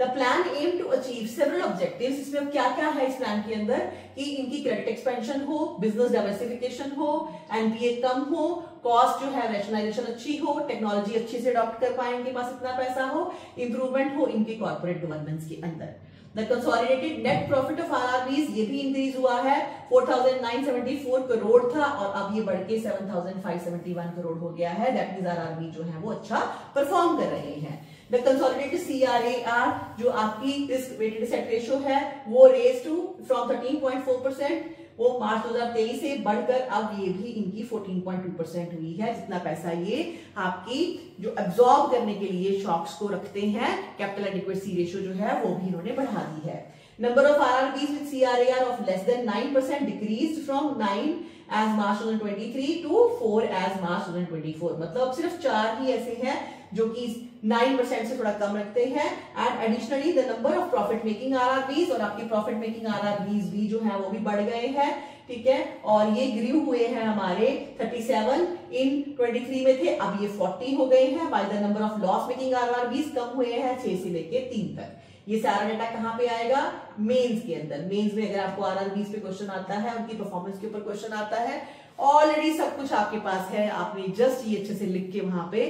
The plan aim to achieve several objectives। इसमें क्या क्या है इस प्लान के अंदर कि इनकी क्रेडिट एक्सपेंशन हो, बिजनेस डाइवर्सिफिकेशन हो, एनपीए कम हो, कॉस्ट जो है रैशनलाइजेशन अच्छी हो, टेक्नोलॉजी अच्छे से अडॉप्ट कर पाए, इनके पास इतना पैसा हो, इंप्रूवमेंट हो इनके कॉर्पोरेट गवर्नेंस के अंदर। The consolidated net profit of RRBs ये भी इंक्रीज हुआ है, 4,974 करोड़ था और अब ये बढ़ के 7,571 करोड़ हो गया है। दैट मींस आरआरबी जो है वो अच्छा परफॉर्म कर रहे हैं। The consolidated CRAR जो आपकी रिस्क वेटेड एसेट रेशियो है वो रेज टू फ्रॉम 13.4%, वो मार्च 2023 से बढ़कर अब ये भी इनकी 14.2% हुई है। जितना पैसा ये आपकी जो एब्जॉर्ब करने के लिए शॉक्स को रखते हैं, कैपिटल एडिक्वेसी रेशियो जो है वो भी इन्होंने बढ़ा दी है। Number of RRBs with CRAR of less than 9% decreased from 9 as March 2023 to 4 as March 2024। मतलब सिर्फ 4 ही ऐसे हैं जो कि 9% से थोड़ा कम रखते हैं। And additionally the number of profit making RRBs, और आपकी प्रॉफिट मेकिंग आरआरबीज भी जो है वो भी बढ़ गए हैं, ठीक है। और ये ग्रीव हुए हैं हमारे 37 इन 23 में थे, अब ये 40 हो गए हैं। By the number of loss making RRBs कम हुए हैं 6 से लेके 3 तक। ये सारा डेटा कहां पे आएगा? मेंस के अंदर। मेंस में अगर आपको आरआरबीज पे क्वेश्चन आता है, उनकी परफॉर्मेंस के ऊपर क्वेश्चन आता है, ऑलरेडी सब कुछ आपके पास है, आपने जस्ट ये अच्छे से लिख के वहां पे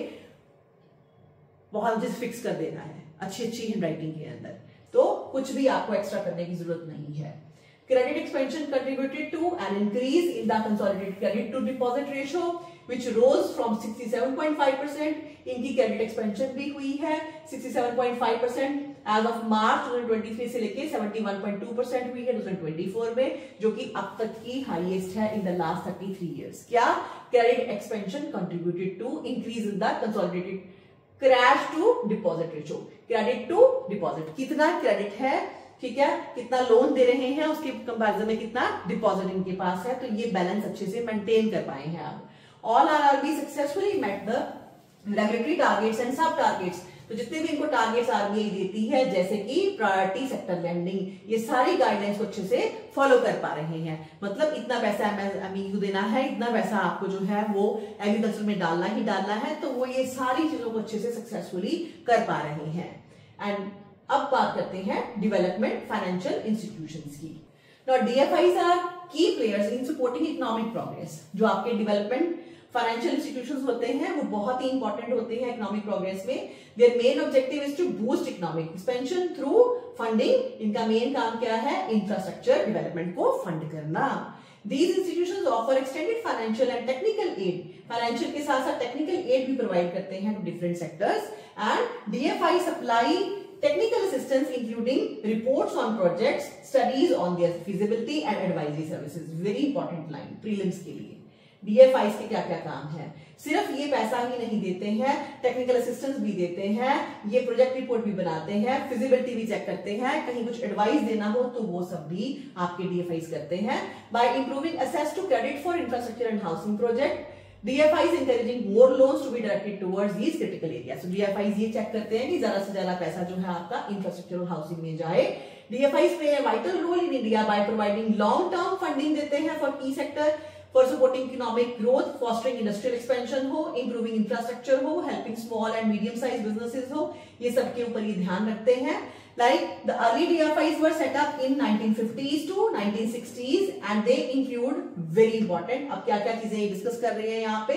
बहुत अच्छे से फिक्स कर देना है, अच्छी अच्छी हैंडराइटिंग के अंदर, तो कुछ भी आपको एक्स्ट्रा करने की जरूरत नहीं है। Credit expansion contributed to an increase in the consolidated credit to deposit ratio, which rose from 67.5%. इनकी credit expansion भी हुई है 67.5% as of March 2023 से लेके 71.2% हुई है 2024 में, जो कि अब तक की हाईएस्ट है in the last 33 years। क्या? Credit expansion contributed to increase in the consolidated crash to deposit ratio, credit to deposit, कितना क्रेडिट है, ठीक है, कितना लोन दे रहे हैं, उसके कंपैरिजन में कितना डिपॉजिट इनके पास है, तो ये बैलेंस अच्छे से मेंटेन कर पाए हैं आप। All RRB successfully met the regulatory targets and sub targets, तो जितने भी इनको टारगेट्स आरबीआई देती है, जैसे कि प्रायोरिटी सेक्टर लैंडिंग, ये सारी गाइडलाइंस को अच्छे से फॉलो कर पा रहे हैं। मतलब इतना पैसा एमएसएमई देना है, इतना पैसा आपको जो है वो एग्रीकल्चर में डालना ही डालना है, तो वो ये सारी चीजों को अच्छे से सक्सेसफुली कर पा रहे हैं। एंड अब बात करते हैं डेवलपमेंट फाइनेंशियल इंस्टीट्यूशंस की। नाउ डीएफआईज आर की players in supporting economic progress. जो आपके डेवलपमेंट फाइनेंशियल इंस्टीट्यूशंस होते हैं वो बहुत ही इंपॉर्टेंट होते हैं इकोनॉमिक प्रोग्रेस में। Their main objective is to boost economic expansion through funding. इनका मेन काम क्या है? इंफ्रास्ट्रक्चर डेवलपमेंट को फंड करना। These institutions offer extended financial and technical aid. Financial के साथ साथ टेक्निकल एड भी प्रोवाइड करते हैं to different sectors. And DFI supply technical assistance including reports on projects, studies on their feasibility and advisory services. Very important line prelims के लिए। DFIs के क्या क्या काम है? सिर्फ ये पैसा ही नहीं देते हैं, टेक्निकल असिस्टेंस भी देते हैं, ये प्रोजेक्ट रिपोर्ट भी बनाते हैं, फिजिबिलिटी भी चेक करते हैं, कहीं कुछ एडवाइस देना हो तो वो सब भी आपके DFIs करते हैं। By improving access to credit for infrastructure and housing project, DFI is encouraging more loans to be directed towards these critical areas. So DFIs ये चेक करते हैं कि ज्यादा से ज्यादा पैसा जो है आपका इंफ्रास्ट्रक्चर और हाउसिंग में जाए। DFIs play a vital role in India by providing long-term funding देते हैं for key sector, for supporting economic growth, fostering industrial expansion हो, improving infrastructure हो, helping small and medium-sized businesses हो, ये सब के ऊपर ये ध्यान रखते हैं। Like the early DFIs were set up in 1950s to 1960s and they include very important, अब क्या क्या चीजें डिस्कस कर रहे हैं यहाँ पे,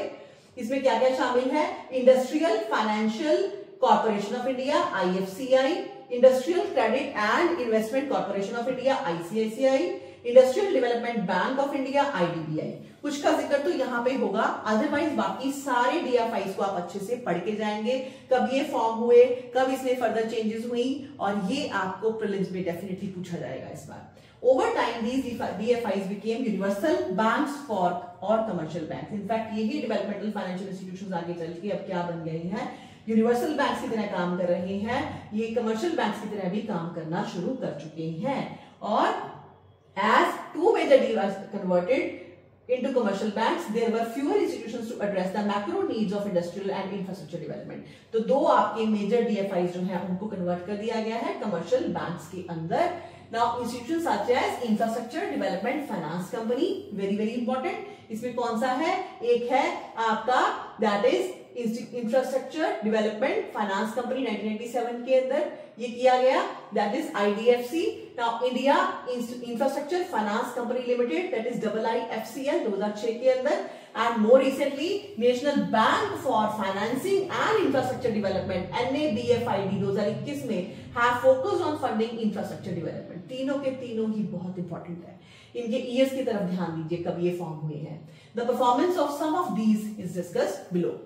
इसमें क्या क्या शामिल है? Industrial financial corporation of India IFCI, industrial credit and investment corporation of India ICICI, industrial development bank of India IDBI। कुछ का जिक्र तो यहाँ पे होगा, अदरवाइज बाकी सारे DFIs को आप अच्छे से पढ़ के जाएंगे, कब ये फॉर्म हुए, कब इसमें फर्दर चेंजेस हुई, और ये आपको प्रीलिम्स में डेफिनेटली पूछा जाएगा इस बार। Over time, these DFIs became universal banks for और commercial banks. In fact, यही developmental financial institutions आगे चल के अब क्या बन गए हैं? यूनिवर्सल बैंक्स की तरह काम कर रहे हैं, ये कमर्शियल बैंक्स की तरह भी काम करना शुरू कर चुके हैं। और as two major DFIs converted into commercial banks, there were fewer institutions to address the macro needs of industrial and infrastructure development. तो दो आपके मेजर DFIs जो है उनको कन्वर्ट कर दिया गया है कमर्शियल बैंक्स के अंदर। Now institutions such as Infrastructure Development Finance Company, very important, इसमें कौन सा है? एक है आपका that is infrastructure development finance company 1997 के अंदर ये किया गया, that is IDFC। Now India infrastructure finance company limited, that is IIFCL 2006 के अंदर। And more recently national bank for financing and infrastructure development NABFID 2021 में have focused on funding infrastructure development. तीनों के तीनों ही बहुत इंपॉर्टेंट है, इनके ईयर्स की तरफ ध्यान दीजिए कब ये फॉर्म हुए हैं। The performance of some of these is discussed below.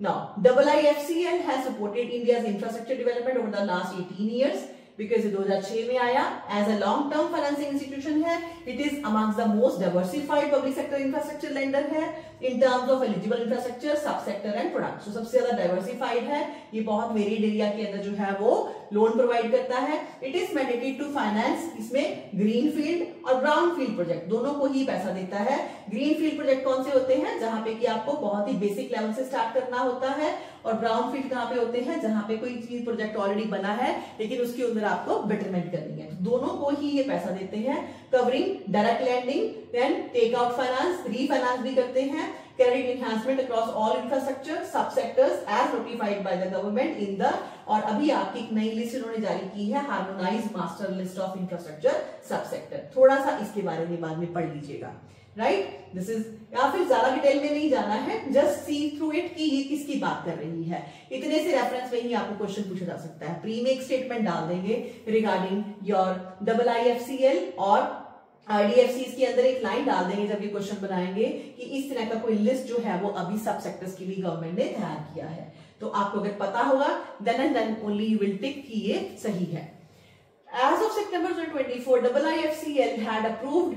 Now, IIFCL has supported India's infrastructure development over the last 18 years because ये 2006 में आया, as a long-term financing institution है, it is amongst the most diversified public sector infrastructure lender है in terms of eligible infrastructure, subsector and product. So सबसे ज्यादा diversified है, ये बहुत varied area के अंदर जो है वो लोन प्रोवाइड करता है। It is mandated to finance, इसमें ग्रीन फील्ड और ब्राउन फील्ड प्रोजेक्ट दोनों को ही पैसा देता है। ग्रीन फील्ड प्रोजेक्ट कौन से होते हैं? जहां पे कि आपको बहुत ही बेसिक लेवल से स्टार्ट करना होता है, और ब्राउन फील्ड कहाँ पे होते हैं, जहां पे कोई चीज प्रोजेक्ट ऑलरेडी बना है लेकिन उसके अंदर आपको बेटरमेंट करनी है। तो दोनों को ही ये पैसा देते हैं, covering direct lending, then take out finance, refinance भी करते हैं, credit enhancement across all infrastructure subsectors as notified by the government in the, और अभी आपकी एक नई लिस्ट इन्होंने जारी की है, harmonised master list of infrastructure subsector. थोड़ा सा इसके बारे में बाद में पढ़ लीजिएगा, राइट। दिस इज, या फिर ज्यादा डिटेल में नहीं जाना है, जस्ट सी थ्रू इट कि ये किसकी बात कर रही है। इतने से रेफरेंस में ही आपको क्वेश्चन पूछा जा सकता है। प्री में एक स्टेटमेंट डाल देंगे रिगार्डिंग योर IIFCL और IDFC के अंदर एक लाइन डाल देंगे जब ये क्वेश्चन बनाएंगे कि इस तरह का कोई लिस्ट जो है वो अभी सब सेक्टर्स के लिए गवर्नमेंट ने तैयार किया है। तो आपको अगर पता होगा then and then only you will tick कि ये सही है। As of September 2024, IIFCL had approved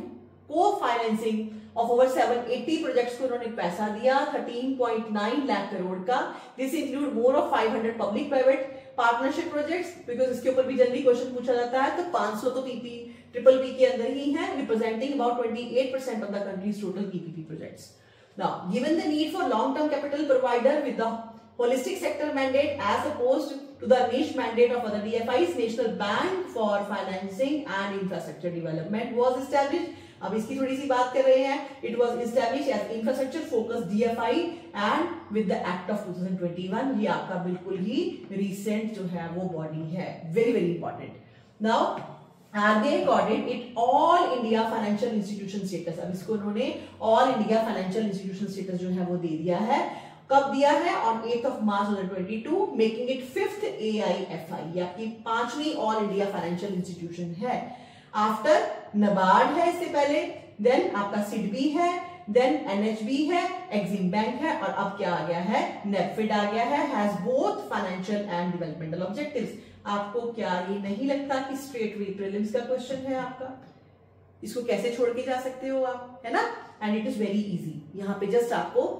co-financing of over 780 projects को उन्होंने पैसा दिया 13.9 लाख करोड़ का। This include more of 500 public private partnership projects, because इसके ऊपर भी जल्दी क्वेश्चन पूछा जाता है। तो 500 तो ट्रिपल पी के अंदर ही है, representing about 28% of the countries total PPP projects. Now given the need for long term capital provider with the holistic sector mandate as opposed to the niche mandate of other DFIs, National Bank for Financing and Infrastructure Development was established. अब इसकी थोड़ी सी बात कर रहे हैं। It was established as infrastructure focused DFI and with the Act of 2021, ये आपका बिल्कुल ही recent जो है वो बॉडी है, very very important. Now RBI accorded it all India financial institution status। अब इसको उन्होंने all India financial institution status जो है वो दे दिया है। कब दिया है? On 8 March 2022, making it 5th AIFI, ये आपकी 5वीं ऑल इंडिया फाइनेंशियल इंस्टीट्यूशन है। आफ्टर नबार्ड है इससे पहले, देन आपका सिडबी है, देन NHB है, एक्सिम बैंक है, और अब क्या आ गया है? नेपफिड आ गया है। Has both financial and developmental objectives. आपको क्या ये नहीं लगता कि स्ट्रेट वे प्रीलिम्स का क्वेश्चन है आपका? इसको कैसे छोड़ के जा सकते हो आप, है ना? And it is very easy. यहाँ पे जस्ट आपको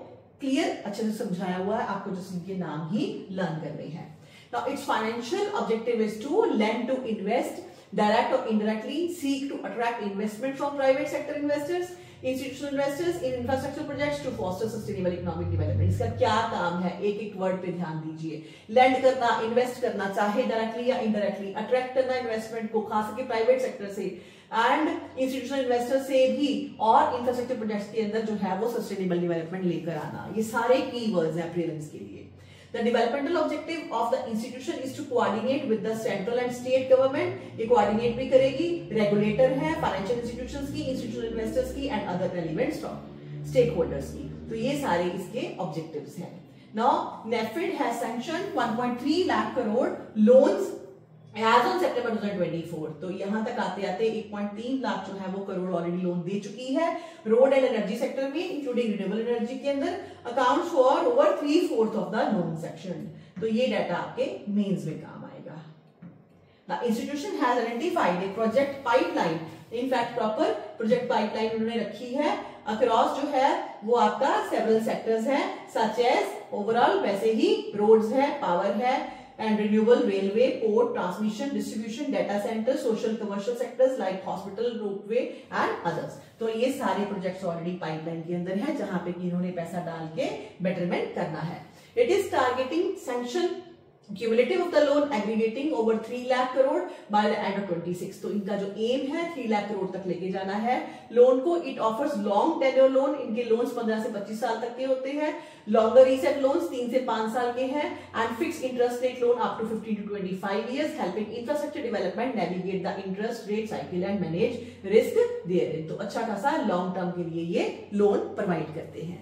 क्लियर अच्छे से समझाया हुआ है, आपको जस्ट इनके नाम ही लर्न करने हैं। Now its financial objective is to lend to invest direct और indirectly, seek to attract investment from private sector investors, institutional investors in infrastructure projects to foster sustainable economic development. इसका क्या काम है? एक एक वर्ड पे ध्यान दीजिए। लेंड करना, इन्वेस्ट करना, चाहे डायरेक्टली या इनडायरेक्टली, अट्रैक्ट करना इन्वेस्टमेंट को, खास करके प्राइवेट सेक्टर से एंड इंस्टीट्यूशनल इन्वेस्टर से भी, और इंफ्रास्ट्रक्चर प्रोजेक्ट्स के अंदर जो है वो सस्टेनेबल डेवलपमेंट लेकर आना। ये सारे कीवर्ड्स हैं प्रीलिम्स के लिए। The developmental objective of the institution is to coordinate with the central and state government. ये coordinate भी करेगी, regulator है, financial institutions की, institutional investors की, and other relevant stakeholders की। तो ये सारे इसके objectives हैं। Now, NAFID has sanctioned 1.3 lakh crore loans as on September 2024। तो यहां तक आते आते 1.3 लाख जो है वो करोड़ ऑलरेडी लोन दे चुकी है। रोड एंड एनर्जी सेक्टर में, इंक्लूडिंग रिन्यूएबल एनर्जी के अंदर, accounts for over 3/4 of the loan section. तो ये डाटा आपके मेंस में काम आएगा। The institution has identified A project pipeline, in fact proper project pipeline उन्होंने रखी है अक्रॉस जो है वो आपका सेवरल सेक्टर्स है, सच एज ओवरऑल वैसे ही रोड्स है, पावर है, and renewable, railway, port, transmission, distribution, data center, social commercial sectors like hospital, ropeway and others। तो ये सारे प्रोजेक्ट्स ऑलरेडी पाइपलाइन के अंदर है, जहां पे कि इन्होंने पैसा डाल के बेटरमेंट करना है। It is targeting sanction cumulative of the loan aggregating over 3 lakh crore bye the end of 26। तो इनका जो एम है 3 लाख करोड़ तक लेके जाना है लोन को। It offers long tenure loan, इनके लोन्स 15 से 25 साल तक के होते हैं। लॉन्गर रीसेट लोन्स 3 से 5 साल के हैं, and fix interest rate loan up to 15 to 25 years, helping infrastructure development navigate the interest rate cycle and manage risk there. तो अच्छा खासा लॉन्ग टर्म के लिए ये लोन प्रोवाइड करते हैं।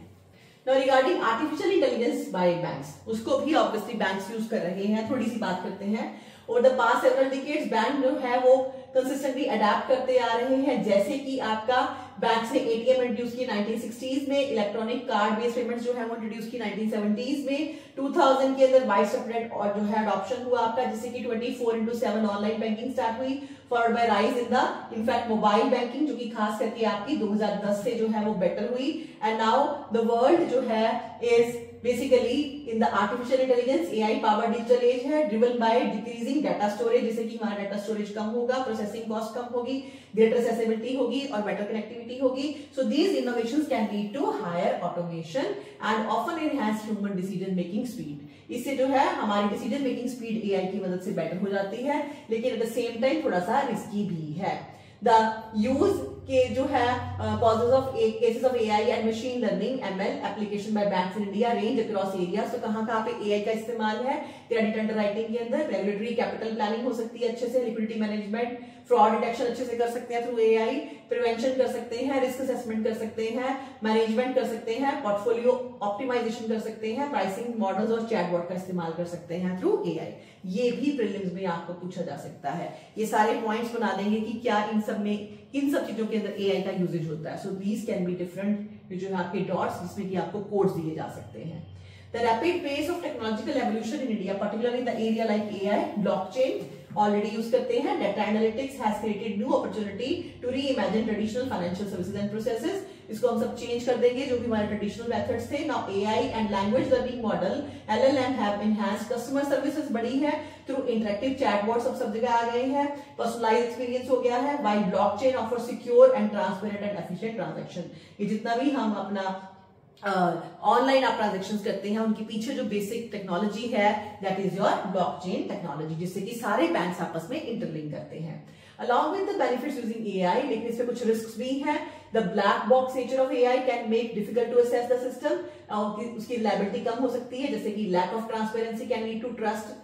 Now regarding artificial intelligence by banks, उसको भी obviously banks यूज कर रहे हैं। थोड़ी सी बात करते हैं। Over the past several decades, bank जो है वो कंसिस्टेंटली अडेप्ट करते आ रहे हैं। जैसे कि आपका बैंक ने ATM इंट्रोड्यूस की 1960s में, इलेक्ट्रॉनिक कार्ड बेस्ड पेमेंट्स जो है वो इंट्रोड्यूस की 1970s में, 2000 के अंदर वाइड सेपरेट और जो है अडॉप्शन हुआ आपका, जिससे कि 24/7 ऑनलाइन बैंकिंग स्टार्ट हुई, followed by rise in the in fact mobile banking, जो कि खास करके आपकी 2010 से जो है वो बेटर हुई। एंड नाउ द वर्ल्ड जो है is basically in the artificial intelligence AI power digital age है, driven by decreasing data storage, जिससे कि हमारा डाटा स्टोरेज कम होगा, प्रोसेसिंग कॉस्ट कम होगी, ग्रेटर एक्सेसिबिलिटी होगी और बेटर कनेक्टिविटी होगी। So these innovations can lead to higher automation and often enhance human decision making speed. इससे जो है हमारी डिसीजन मेकिंग स्पीड एआई की मदद से बेटर हो जाती है, लेकिन एट द सेम टाइम थोड़ा सा रिस्की भी है। द यूज के जो है cases of AI and machine learning ML application by banks in India range across areas. तो कहां पे एआई का इस्तेमाल है? क्रेडिट अंडरराइटिंग के अंदर, रेगुलेटरी कैपिटल प्लानिंग हो सकती है अच्छे से, लिक्विडिटी मैनेजमेंट, फ्रॉड डिटेक्शन अच्छे से कर सकते हैं थ्रू एआई, प्रिवेंशन कर सकते हैं, रिस्क असेसमेंट कर सकते हैं, मैनेजमेंट कर सकते हैं, पोर्टफोलियो ऑप्टिमाइजेशन कर सकते हैं, प्राइसिंग मॉडल्स और चैटबॉट का इस्तेमाल कर सकते हैं थ्रू एआई। ये भी प्रीलिम्स में आपको पूछा जा सकता है। ये सारे पॉइंट्स बना देंगे कि क्या इन सब चीजों के अंदर एआई का यूजेज होता है। So these can be different, जो है आपके डॉट्स जिसमें कि आपको कोड्स दिए जा सकते हैं। The rapid pace of technological evolution in India, particularly in the area like AI, blockchain, already use करते हैं. Data analytics has created new opportunity to reimagine traditional financial services and processes. इसको हम सब change कर देंगे जो भी हमारे ट्रेडिशनल मेथड्स थे. Now AI and language learning model LLM have enhanced customer services बढ़ी है through interactive chatbots सब जगह आ गए हैं. Personalized experience हो गया है. While blockchain offers secure and transparent and efficient transaction. ये जितना भी हम अपना ऑनलाइन आप ट्रांजेक्शन करते हैं उनके पीछे जो बेसिक टेक्नोलॉजी है that is your blockchain technology, जिससे कि सारे बैंक्स आपस में इंटरलिंक करते हैं. Along with the benefits using AI, लेकिन इसमें कुछ रिस्क्स भी हैं. The black box nature of AI can make difficult to assess the system. उसकी रिलायबिलिटी कम हो सकती है, जैसे कि lack of transparency can lead to trust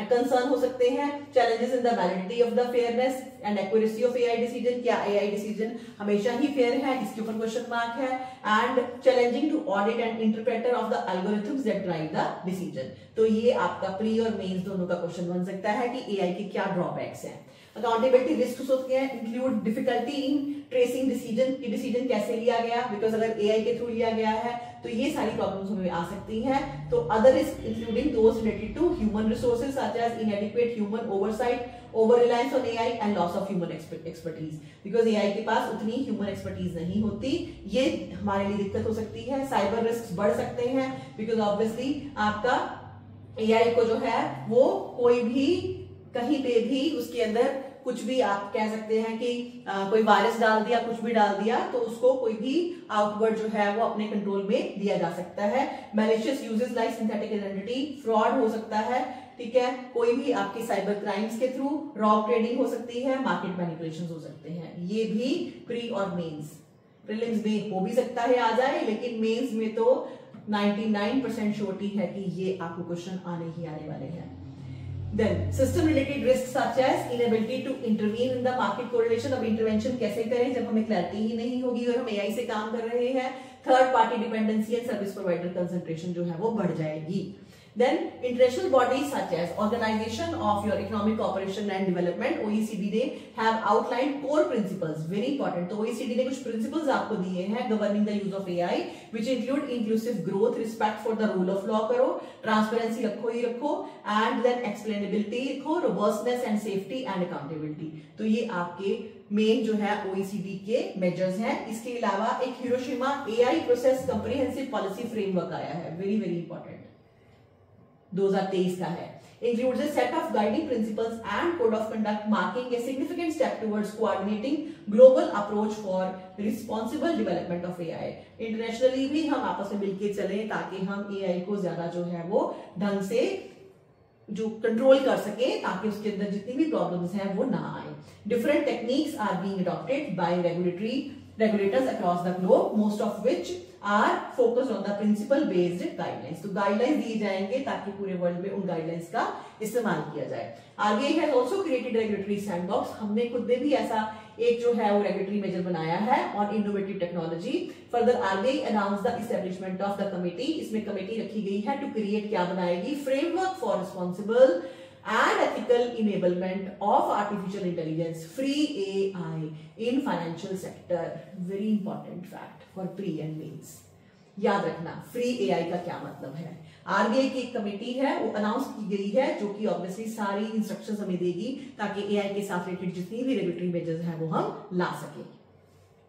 concern हो सकते हैं. Challenges in the validity of the fairness and accuracy of AI decision. क्या एआई डिसीजन हमेशा ही फेयर है? इसके ऊपर क्वेश्चन मार्क है. And challenging to audit and interpreter of the algorithms that drive the decision. तो ये आपका प्री और मेंस दोनों का क्वेश्चन बन सकता है कि एआई के क्या ड्रॉबैक्स हैं. अकाउंटेबिलिटी रिस्क होते हैं, include difficulty in tracing decision की डिसीजन कैसे लिया गया, बिकॉज अगर एआई के थ्रू लिया गया है तो ये सारी प्रॉब्लम्स हमें आ सकती हैं. तो other risk including those related to human resources such as inadequate human oversight, over reliance on AI and loss of human expertise. Because AI के पास उतनी ह्यूमन एक्सपर्टीज नहीं होती, ये हमारे लिए दिक्कत हो सकती है. साइबर रिस्क बढ़ सकते हैं बिकॉज ऑब्वियसली आपका एआई को जो है वो कोई भी कहीं पे भी उसके अंदर कुछ भी आप कह सकते हैं कि कोई वायरस डाल दिया, कुछ भी डाल दिया, तो उसको कोई भी आउटवर्ड जो है वो अपने कंट्रोल में दिया जा सकता है. Malicious uses like synthetic identity, fraud हो सकता है. ठीक है, कोई भी आपकी साइबर क्राइम्स के थ्रू रॉब ट्रेडिंग हो सकती है, मार्केट मैनिपुलेशंस हो सकते हैं. ये भी प्री और मेंस, प्रीलिम्स में हो भी सकता है आ जाए, लेकिन मेंस में तो 99% श्योरिटी है कि ये आपको क्वेश्चन आने ही आने वाले हैं. Then system related risks such as inability to intervene in the market correlation. अब इंटरवेंशन कैसे करें जब हमें क्लैरिटी ही नहीं होगी और हम एआई से काम कर रहे हैं. Third party dependency and service provider concentration जो है वो बढ़ जाएगी. Then international bodies such as Organization of your Economic Cooperation and Development OECD they have outlined core principles, very important. तो OECD ने कुछ principles आपको दिए हैं governing the use of AI, which include inclusive growth, respect for the rule of law करो, transparency रखो ही रखो, and then explainability रखो, robustness and safety and accountability. तो ये आपके मेन जो है OECD के मेजर्स हैं. इसके अलावा एक Hiroshima AI process comprehensive policy framework आया है, वेरी वेरी इंपॉर्टेंट, 2023 का है. Includes a set of guiding principles and code of conduct marking a significant step towards coordinating global approach for responsible development of AI. Internationally भी हम आपस में मिलके चलें ताकि हम AI को ज्यादा जो है वो ढंग से जो कंट्रोल कर सके, ताकि उसके अंदर जितनी भी प्रॉब्लम्स हैं वो ना आए. Different techniques are being adopted by regulators across the globe, most of which are focused on the principle based guidelines. तो गाइडलाइंस दिए जाएंगे ताकि पूरे वर्ल्ड में उन गाइडलाइंस का इस्तेमाल किया जाए. RBI has also created regulatory sandbox. हमने खुद ने भी ऐसा एक जो है वो रेगुलेटरी मेजर बनाया है on innovative technology. Further RBI announced the establishment of the committee. इसमें कमेटी रखी गई है to create क्या बनाएगी, framework for responsible and ethical enablement of artificial intelligence, free AI in financial sector. Very important fact for pre and mains. याद रखना free AI का क्या मतलब है. आरबीआई की एक कमेटी है वो अनाउंस की गई है जो कि ऑब्वियसली सारी इंस्ट्रक्शंस हमें देगी ताकि एआई के साथ रिलेटेड जितनी भी रेगुलेटरी मेजर्स हैं वो हम ला सके.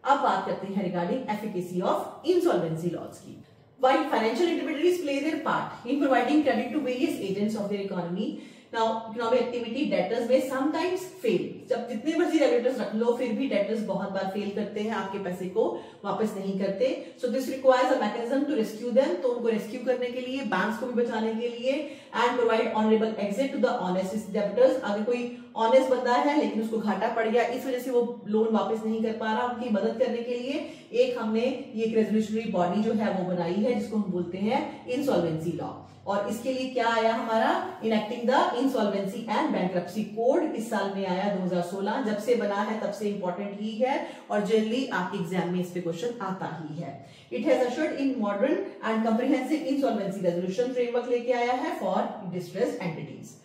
अब बात करते हैं regarding efficacy of insolvency laws की. While financial intermediaries play their part in providing credit to various agents of their economy, now economic activity debtors में समटाइम्स फेल, जब जितने मर्जी रेगुलेटर्स रख लो फिर भी डेटर्स बहुत बार फेल करते हैं, आपके पैसे को वापस नहीं करते। So this requires a mechanism to rescue them, तो उनको रेस्क्यू करने के लिए, बैंक्स को भी बचाने के लिए, and provide honourable exit to the honest debtors. अगर कोई ऑनेस्ट बंदा है लेकिन उसको घाटा पड़ गया, इस वजह से वो लोन वापस नहीं कर पा रहा, उनकी मदद करने के लिए एक हमने ये एक रेजोल्यूशनरी बॉडी जो है वो बनाई है जिसको हम बोलते हैं इंसॉल्वेंसी लॉ। और इसके लिए क्या आया हमारा, enacting the insolvency and bankruptcy code, इस साल में आया 2016। जब से बना है तब से इंपॉर्टेंट ही है और जनरली आपके एग्जाम में इस पे क्वेश्चन आता ही है। It has ushered in modern and comprehensive insolvency resolution framework लेके आया है for distressed entities.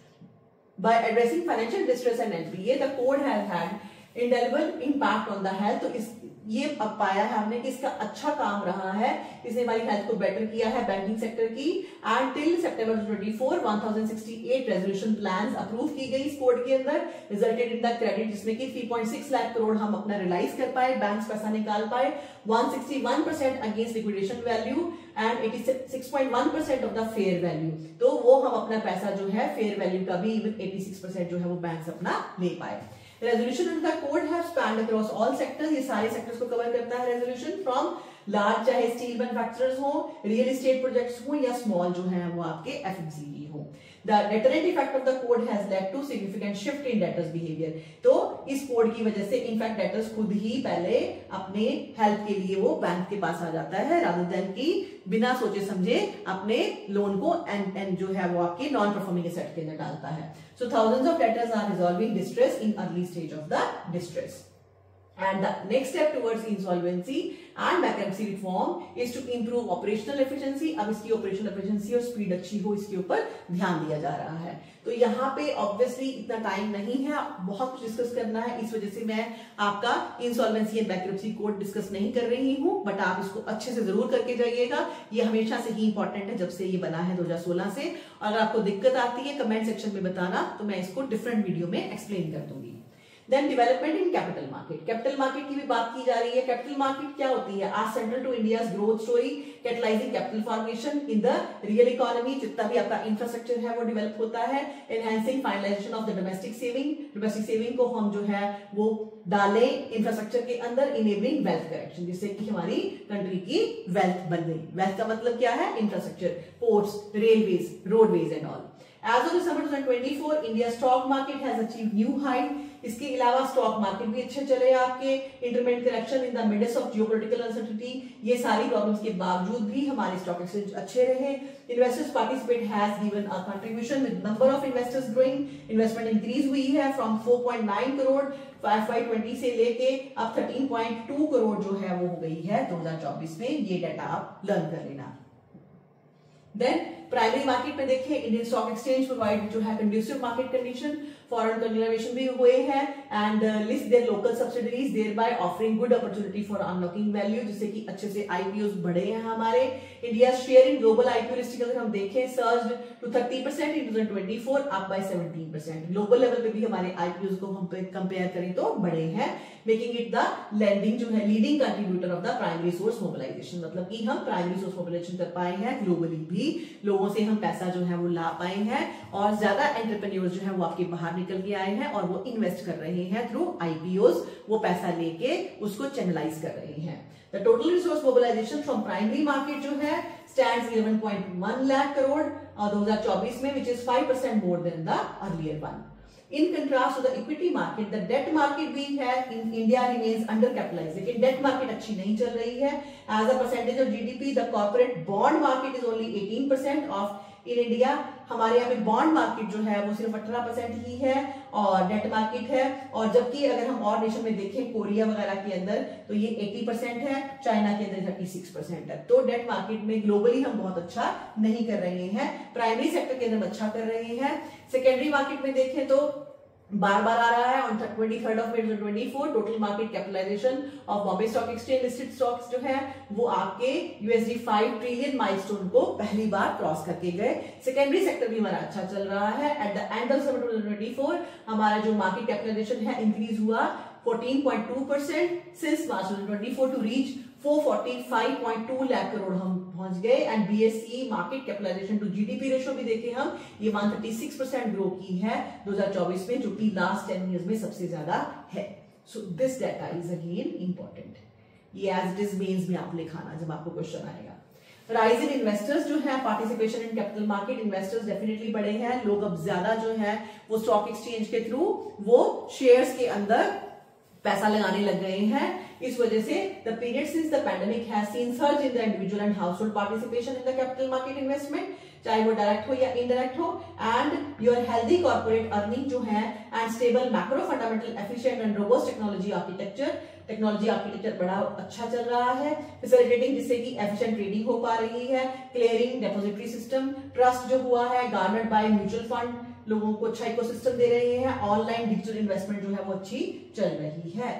By addressing financial distress and NPA, the code has had indelible impact on the health। तो ये अब पाया है हमने कि इसका अच्छा काम रहा है, इसने हमारी हेल्थ को बेटर किया है बैंकिंग सेक्टर की। And till September 24 1068 resolution plans approve की गई इस कोड के अंदर, रिजल्टेड इन द क्रेडिट, जिसमें कि 3.6 लाख करोड़ हम अपना रियलाइज कर पाए, बैंक्स पैसा निकाल पाए, 161% against liquidation value and 86.1% of the fair value. तो वो हम अपना पैसा जो है फेयर वैल्यू का भी इवन 86% जो है वो बैंक्स अपना ले पाए। Resolution under the could have spend across all sectors, ये सारे सेक्टर्स को कवर करता है रेजोल्यूशन, फ्रॉम लार्ज चाहे स्टील मैन्युफैक्चरर्स हो, रियल एस्टेट प्रोजेक्ट्स हो, या स्मॉल जो है वो आपके एफएमसीजी हो। The deterrent effect of the code has led to significant shift in debtors behavior। तो इस कोड की वजह से इनफैक्ट डेटर्स खुद ही पहले अपने हेल्प के लिए वो बैंक के पास आ जाता है, रादर देन कि बिना सोचे समझे अपने लोन को एंड जो है वो आपके नॉन परफॉर्मिंग एसेट के अंदर डालता है। So thousands of debtors are resolving distress in early stage of the distress. And the next step towards insolvency and bankruptcy reform is to improve operational efficiency। अब इसकी operational efficiency और speed अच्छी हो, इसके ऊपर ध्यान दिया जा रहा है। तो यहाँ पे obviously इतना टाइम नहीं है, बहुत कुछ डिस्कस करना है, इस वजह से मैं आपका insolvency and bankruptcy code discuss नहीं कर रही हूँ, बट आप इसको अच्छे से जरूर करके जाइएगा। ये हमेशा से ही इंपॉर्टेंट है, जब से ये बना है 2016 से। अगर आपको दिक्कत आती है कमेंट सेक्शन में बताना, तो मैं इसको डिफरेंट वीडियो में एक्सप्लेन कर दूंगी। Then development in capital market, capital market की भी बात की जा रही है। कैपिटल मार्केट क्या होती है, आज central to India's growth story, catalysing capital formation in the real economy. जितना भी आपका इंफ्रास्ट्रक्चर है वो डेवलप होता है। Enhancing financialisation of the domestic saving, domestic saving को हम जो है वो डालें इंफ्रास्ट्रक्चर के अंदर। इनेबलिंग वेल्थ करेक्शन, जिससे कि हमारी कंट्री की वेल्थ बन गई। वेल्थ का मतलब क्या है, infrastructure, ports, railways, roadways and all. As of December 2024, India stock market has achieved new height। इसके अलावा स्टॉक मार्केट भी अच्छे चले आपके। Entertainment correction in the midst of geopolitical uncertainty, ये सारी प्रॉब्लम्स के बावजूद भी हमारे स्टॉक एक्सचेंज अच्छे रहे। Investors participate has given a contribution with number of investors growing. Investment increase हुई है फ्रॉम 4.9 करोड़ FY20 से लेके अब 13.2 करोड़ जो है वो हो गई है 2024 में। ये डाटा आप लर्न कर लेना। देन प्राइमरी मार्केट में देखिए, इंडियन स्टॉक एक्सचेंज प्रोवाइड जो है conducive market condition, foreign conservation भी हुए हैं and list their local subsidiaries, thereby offering good opportunity for unlocking value, जिससे कि अच्छे से आईपीओस बढ़े हैं हमारे। India share in global IPO listing अगर हम देखें, surged to 30% in 2024, up by 17%। Global level पे भी हमारे आईपीओस को हम कंपेयर करें तो बढ़े हैं, मेकिंग इट द लेंडिंग जो है leading contributor of the primary source mobilization. मतलब कि हम प्राइमरी सोर्स मोबिलाइजेशन कर पाए हैं, ग्लोबली भी लोगों से हम पैसा जो है वो ला पाए हैं, और ज्यादा एंटरप्रेन्योर्स जो है वो आपके बाहर निकल के आए हैं और वो इन्वेस्ट कर रहे हैं थ्रू आईपीओस, वो पैसा लेके उसको चैनलाइज कर रहे हैं। The total resource mobilization from primary market जो है स्टैंड्स 11.1 लाख करोड़ 2024 में, which is 5% more than the earlier one. In contrast to the equity market, the debt market we have in India remains undercapitalized। लेकिन debt market अच्छी नहीं चल रही है। As a percentage of GDP, the corporate bond market is only 18% of in India। हमारे यहाँ पे bond market जो है वो सिर्फ 18% ही है और डेट मार्केट है। और जबकि अगर हम और नेशन में देखें, कोरिया वगैरह के अंदर तो ये 80% है, चाइना के अंदर 36% है। तो डेट मार्केट में ग्लोबली हम बहुत अच्छा नहीं कर रहे हैं, प्राइमरी सेक्टर के अंदर अच्छा कर रहे हैं। सेकेंडरी मार्केट में देखें तो बार बार आ रहा है on 23rd of May 2024, total market capitalization of Bombay stock exchange listed stocks जो है वो आपके $5 ट्रिलियन माइलस्टोन को पहली बार क्रॉस करके गए। सेकेंडरी सेक्टर भी हमारा अच्छा चल रहा है। Eight the end of December 2024 हमारा जो मार्केट कैपिटलाइजेशन है इंक्रीज हुआ 14.2% since March 2024 to reach 445.2 lakh crore हम पहुंच गए। And BSE market capitalization to GDP ratio भी देखें हम, ये 136% ग्रो की है 2024 में, जो कि लास्ट 10 ईयर्स में सबसे ज्यादा है। So this data is again important, ये एज इट इज मेंस में आप लिखाना जब आपको क्वेश्चन आएगा। राइज इन इन्वेस्टर्स जो है, participation in capital market, investors definitely बढ़े हैं, लोग अब ज्यादा जो है वो स्टॉक एक्सचेंज के थ्रू वो शेयर्स के अंदर पैसा लगाने लग गए हैं। इस वजह से the period since the pandemic has seen surge in the individual and household participation in the capital market investment, चाहे वो डायरेक्ट हो या इनडायरेक्ट हो। And your healthy corporate earning जो है and stable macro fundamental efficient and robust technology architecture बड़ा अच्छा चल रहा है, फैसिलिटेटिंग जिससे कि एफिशिएंट ट्रेडिंग हो पा रही है, क्लियरिंग डिपॉजिटरी सिस्टम, ट्रस्ट जो हुआ है गार्नर्ड बाय म्यूचुअल फंड, लोगों को अच्छा इकोसिस्टम दे रहे हैं, ऑनलाइन डिजिटल इन्वेस्टमेंट जो है वो अच्छी चल रही है।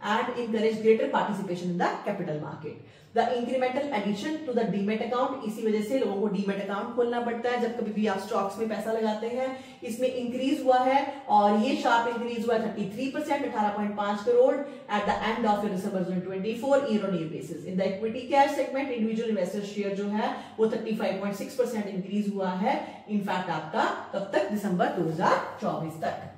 And encourage greater participation in the capital market. The incremental addition to the demat account, इसी वजह से लोगों को डीमेट अकाउंट खोलना पड़ता है जब कभी भी आप स्टॉक्स में पैसा लगाते हैं। इसमें इंक्रीज हुआ है और ये शार्प इंक्रीज हुआ 33%, 18.5 crore eight the end of December 2024 year on year basis. In the equity cash segment individual investor share जो है वो 35.6% इंक्रीज हुआ है, इनफैक्ट आपका कब तक, दिसंबर 2024 तक।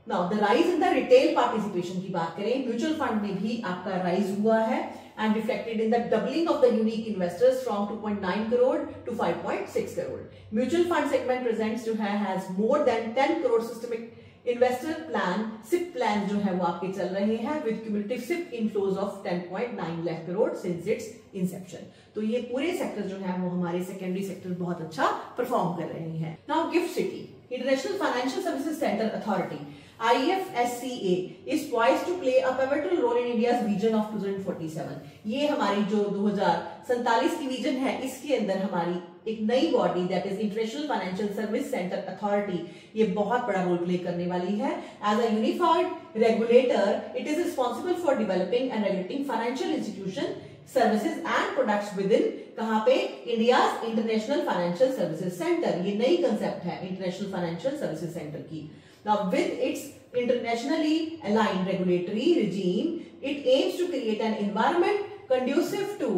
Now, the rise in the retail participation की बात करें, म्यूचुअल फंड में भी आपका राइज हुआ है and reflected in the doubling of the unique investors from 2.9 crore to 5.6 crore. Mutual fund segment presents जो है has more than 10 crore systemic investor plan, SIP plans जो है वो आपके चल रहे हैं with cumulative SIP inflows of 10.9 lakh crore since its inception. तो ये पूरे सेक्टर जो है वो हमारे सेकेंडरी सेक्टर बहुत अच्छा परफॉर्म कर रहे हैं। Now, GIFT City, International Financial Services Center Authority, IFSCA is poised to play a pivotal role in India's vision of 2047. ये हमारी जो 2047 की विजन है, इसके अंदर हमारी एक नई body that is international financial service centre authority, ये बहुत बड़ा रोल प्ले करने वाली है। As a unified regulator, it is responsible for developing and regulating financial institution services and products within, कहां पे, India's international financial services centre. ये नई कंसेप्ट है इंटरनेशनल फाइनेंशियल सर्विसेज सेंटर की। Now, with its internationally aligned regulatory regime, it aims to create an environment conducive to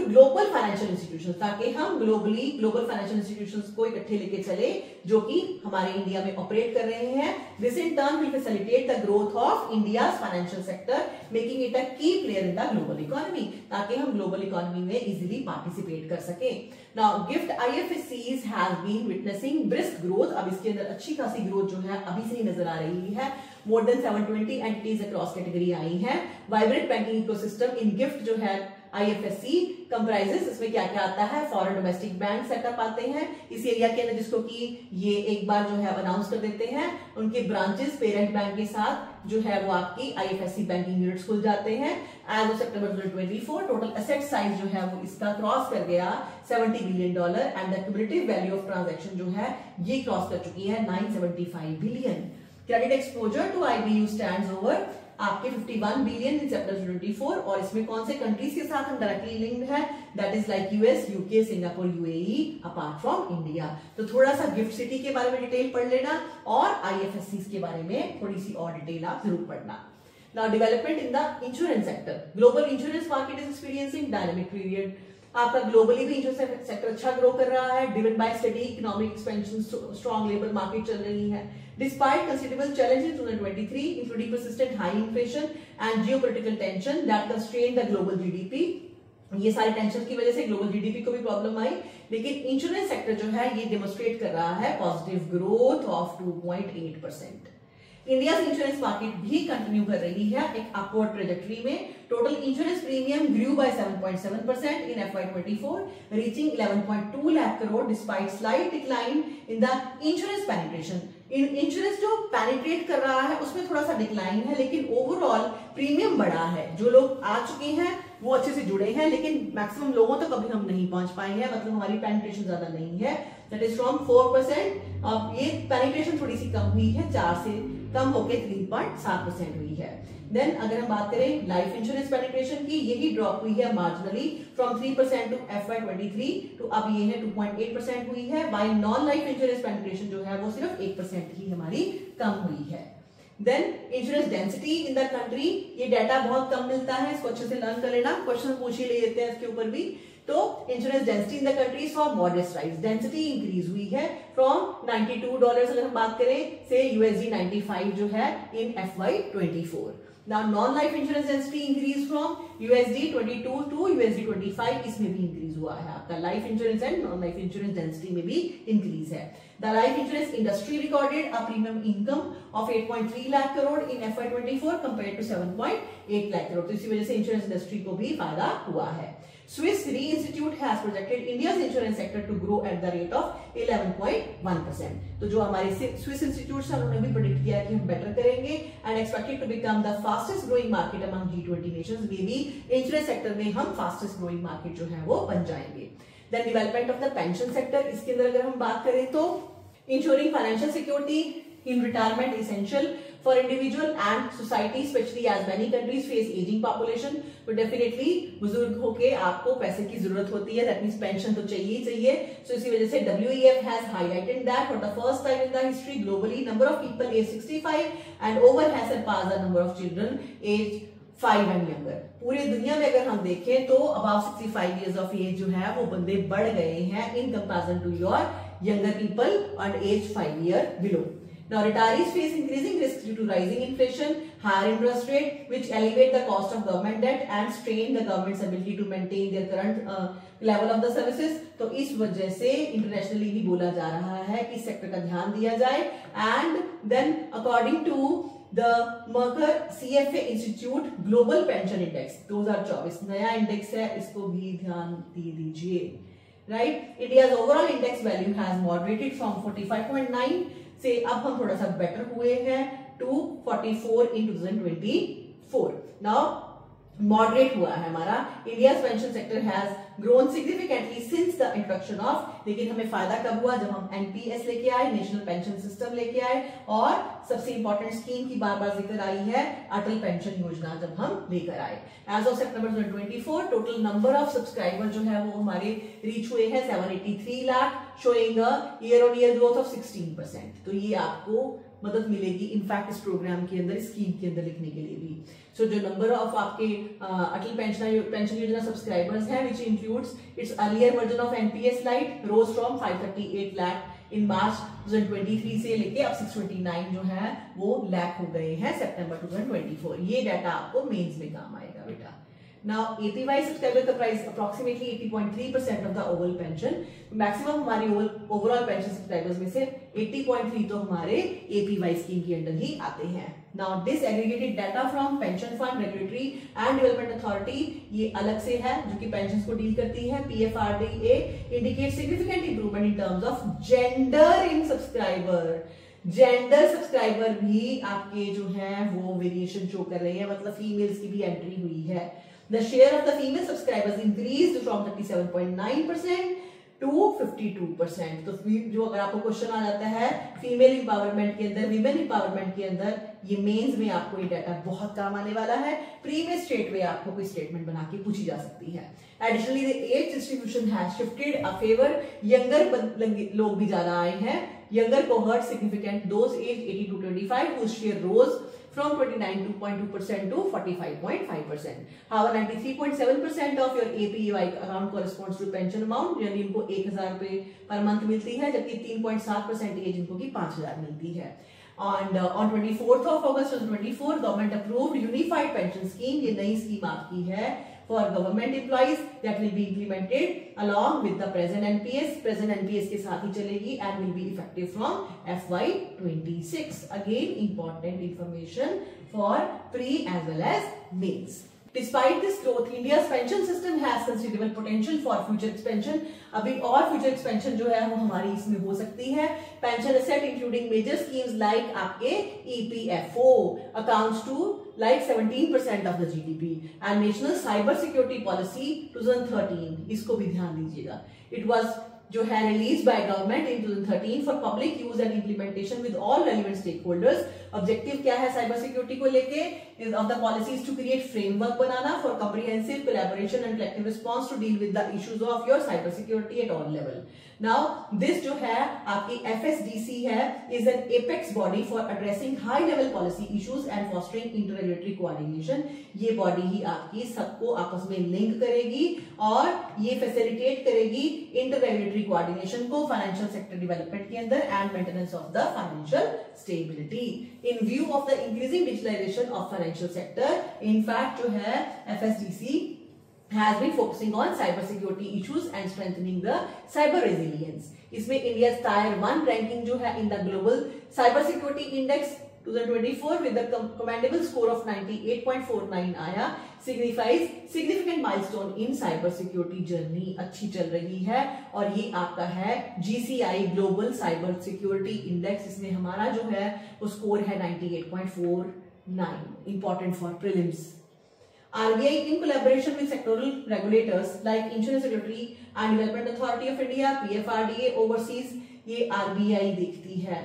global financial institutions, ताकि हम global financial institutions को इकट्ठे लेके चले जो कि हमारे इंडिया में ऑपरेट कर रहे हैं। This in turn will facilitate the growth of India's financial sector, making it a key player in the global economy, ताकि हम global economy में easily participate कर सके। Now, GIFT IFSCs has been witnessing brisk growth, अब इसके अंदर अच्छी खासी ग्रोथ जो है अभी से ही नजर आ रही है। More than 720 entities across category आई हैं। Vibrant banking ecosystem in GIFT जो है IFSC comprises, इसमें क्या क्या आता है, फॉरेन डोमेस्टिक बैंक सेटअप आते हैं इस एरिया के अंदर, जिसको कि ये एक बार जो है अनाउंस कर देते हैं, उनके ब्रांचेस पेरेंट बैंक के साथ जो है वो आपकी IFSC बैंकिंग यूनिट्स खुल जाते हैं। एज ऑफ सितंबर 2024 टोटल एसेट साइज जो है वो इसका क्रॉस कर गया $70 billion and the cumulative value of transaction जो है ये क्रॉस कर चुकी है 975 billion. Credit exposure to IBU stands over आपके 51 बिलियन इन सितंबर 2024, और इसमें कौन से कंट्रीज के साथ हम डायरेक्टली लिंक्ड है, that is like US, UK, Singapore, UAE apart from India. तो थोड़ा सा गिफ्ट सिटी के बारे में डिटेल पढ़ लेना और IFSCs के बारे में थोड़ी सी और डिटेल आप जरूर पढ़ना। Now, development in the insurance sector, global insurance market is experiencing dynamic period. आपका ग्लोबली भी इंश्योरेंस सेक्टर अच्छा ग्रो कर रहा है, driven by steady economic expansion, strong labour market चल रही है। Despite considerable challenges in 2023 including persistent high inflation and geopolitical tension that constrain the global GDP, ये सारी टेंशन की वजह से ग्लोबल जीडीपी को भी प्रॉब्लम आई, लेकिन इंश्योरेंस सेक्टर जो है ये डेमोन्स्ट्रेट कर रहा है positive growth of 2.8%। India insurance market भी कंटिन्यू कर रही है एक अपवर्ड ट्रेजेक्टरी में। Total insurance premium grew by 7.7% in FY24, reaching 11.2 lakh crore despite slight decline in the insurance penetration. Insurance जो पेनिट्रेट कर रहा है उसमें थोड़ा सा डिक्लाइन है, लेकिन ओवरऑल प्रीमियम बढ़ा है। जो लोग आ चुके हैं वो अच्छे से जुड़े हैं, लेकिन मैक्सिमम लोगों तक अभी हम नहीं पहुंच पाए हैं, मतलब हमारी पेनिट्रेशन ज्यादा नहीं है, दैट इज फ्रॉम 4%। अब ये पेनिट्रेशन थोड़ी सी कम हुई है, 4 से कम होकर 3.7% हुई है। देन अगर हम बात करें लाइफ इंश्योरेंस पेनिट्रेशन की, यही ड्रॉप हुई है मार्जिनली फ्रॉम 3% टू FY23 तो अब ये है 2.8% हुई है। Bye non life insurance penetration जो है वो सिर्फ 1% ही हमारी कम हुई है। Then insurance density in the country, ये डाटा बहुत कम मिलता है, इसको अच्छे से लर्न कर लेना, क्वेश्चन पूछ ही लेते हैं इसके ऊपर भी। तो insurance density in the country for modest rise, density increase हुई है फ्रॉम $92 अगर हम बात करें से $95 जो है इन FY24। Now non-life insurance density increase from $22 to $25, इसमें भी इंक्रीज हुआ है आपका life insurance and non life insurance density में भी इंक्रीज है। The life insurance industry recorded a premium income of 8.3 lakh crore in FY24 compared to 7.8 lakh crore, तो इसी वजह से इंश्योरेंस इंडस्ट्री को भी फायदा हुआ है। Swiss Re Institute has projected India's insurance sector to grow at the rate of 11.1%, तो जो हमारे स्विस इंस्टीट्यूट है उन्होंने भी प्रेडिक्ट किया कि हम बेटर करेंगे and expected to become the fastest growing market among G20 nations, में भी इंश्योरेंस सेक्टर में हम फास्टेस्ट ग्रोइंग मार्केट जो है वो बन जाएंगे। Then development of the pension sector, इसके अंदर अगर हम बात करें तो insuring financial security in retirement essential for individual and society, specially as many countries face ageing population, तो डेफिनेटली बुजुर्ग होके आपको पैसे की जरूरत होती है, दैट मींस पेंशन तो चाहिए ही चाहिए। सो इसी वजह से WEF has highlighted that for the first time in the history globally number of people age 65 and over has surpassed the number of children age 5 and younger. पूरी दुनिया में अगर हम देखें तो अबाउट 65 इयर्स ऑफ एज जो है वो बंदे बढ़ गए हैं in comparison to your younger people and age 5 year below. Now retirees face increasing risks due to rising inflation, higher interest rate, which elevate the cost of government debt and strain the government's ability to maintain their current level of the services. तो इस वजह से internationally भी बोला जा रहा है कि सेक्टर का ध्यान दिया जाए। And then according to the Mercer CFA Institute global pension index 2024 नया इंडेक्स है, इसको भी ध्यान दीजिए। Right, India's overall index value has moderated from 45.9 से अब हम थोड़ा सा बेटर हुए हैं टू 44 इन 2024। नाउ मॉडरेट हुआ है हमारा। India's pension sector has grown significantly since the introduction of, लेकिन हमें फायदा कब हुआ जब हम NPS लेके आए, नेशनल पेंशन सिस्टम लेके आए, और सबसे इंपॉर्टेंट स्कीम की बार बार जिक्र आई है अटल पेंशन योजना जब हम लेकर आए। एज ऑफ सितंबर 2024 टोटल नंबर ऑफ सब्सक्राइबर जो है वो हमारे रीच हुए हैं 783 lakh, showing a year on year growth of 16%। तो ये आपको मदद मिलेगी इनफैक्ट इस प्रोग्राम के अंदर, स्कीम के अंदर लिखने के लिए भी। सो जो नंबर ऑफ आपके अटल पेंशन योजना सब्सक्राइबर्स हैं which includes its earlier version of NPS lite rose from 538 lakh in March 2023 से लेके अब 629 जो है वो लाख हो गए हैं सितंबर 2024। ये डाटा आपको मेंस में काम आएगा बेटा। Now APY subscriber comprise approximately 80.3% of the overall pension. Maximum हमारी ओवरऑल पेंशन सब्सक्राइबर्स में से 80.3 तो हमारे APY स्कीम के अंडर ही आते हैं। Now disaggregated data from pension fund regulatory and development authority, ये अलग से है जो कि पेंशन को डील करती है। PFRDA indicates significant improvement in terms of gender in subscriber. Gender subscriber भी आपके जो है वो वेरिएशन शो कर रहे हैं, मतलब फीमेल्स की भी एंट्री हुई है। The share of the female subscribers increased from 37.9% to 52%। तो जो अगर आपको क्वेश्चन आ जाता है फीमेल इंपावरमेंट के अंदर, वीमेन इंपावरमेंट के अंदर, ये मेंस में आपको ये डाटा बहुत काम आने वाला है। प्रीवियस स्टेट में आपको कोई स्टेटमेंट बना के पूछी जा सकती है। Additionally the age distribution has shifted a favour, younger लोग भी ज्यादा आए हैं। Younger cohort significant those age 18 to 25 whose share rose from 29.2% to 45.5%. However, 93.7% of your APY account corresponds to pension amount, यानी इनको 1000 रुपए पर मंथ मिलती है, जबकि 3.7% इनको की 5000 मिलती है। And on 24th of August 2024, government approved unified pension scheme, ये नई स्कीम आपकी है for government employees that will be implemented along with the present NPS के साथ ही चलेगी and will be effective from FY26. Again, important information for pre as well as mains. Despite this growth, India's pension system has considerable potential for future expansion. अभी और future expansion जो है वो हमारी इसमें हो सकती है। Pension asset including major schemes like आपके EPFO accounts to like 17% of the GDP and National Cyber Security Policy 2013, इसको भी ध्यान दीजिएगा। It was जो है release by government in 2013 for public use and implementation with all relevant stakeholders. Objective क्या है cyber security को लेके of the policies to create framework बनाना for comprehensive collaboration and collective response to deal with the issues of your cyber security at all level. Now this जो है आपकी FSDC है, is an apex body for addressing high level policy issues and fostering इंटररेगुलेटरी coordination. ये body ही आपकी सबको आपस में link करेगी और ये फैसिलिटेट करेगी इंटररेगुलेटरी कोऑर्डिनेशन को फाइनेंशियल सेक्टर डेवलपमेंट के अंदर and maintenance of the financial stability in view of the increasing digitalization of financial sector. In fact जो है FSDC has been focusing on cyber security issues and strengthening the cyber resilience. इसमें India's Tier 1 ranking जो है in the global cyber security index 2024 with the commendable score of 98.49 आया, signifies significant milestone in cyber security journey। अच्छी चल रही है और ये आपका है GCI Global Cyber Security Index, इसमें हमारा जो है वो स्कोर है 98.49, important for prelims। RBI in collaboration with sectoral regulators like Insurance Regulatory and Development Authority of India, PFRDA overseas, ये RBI देखती है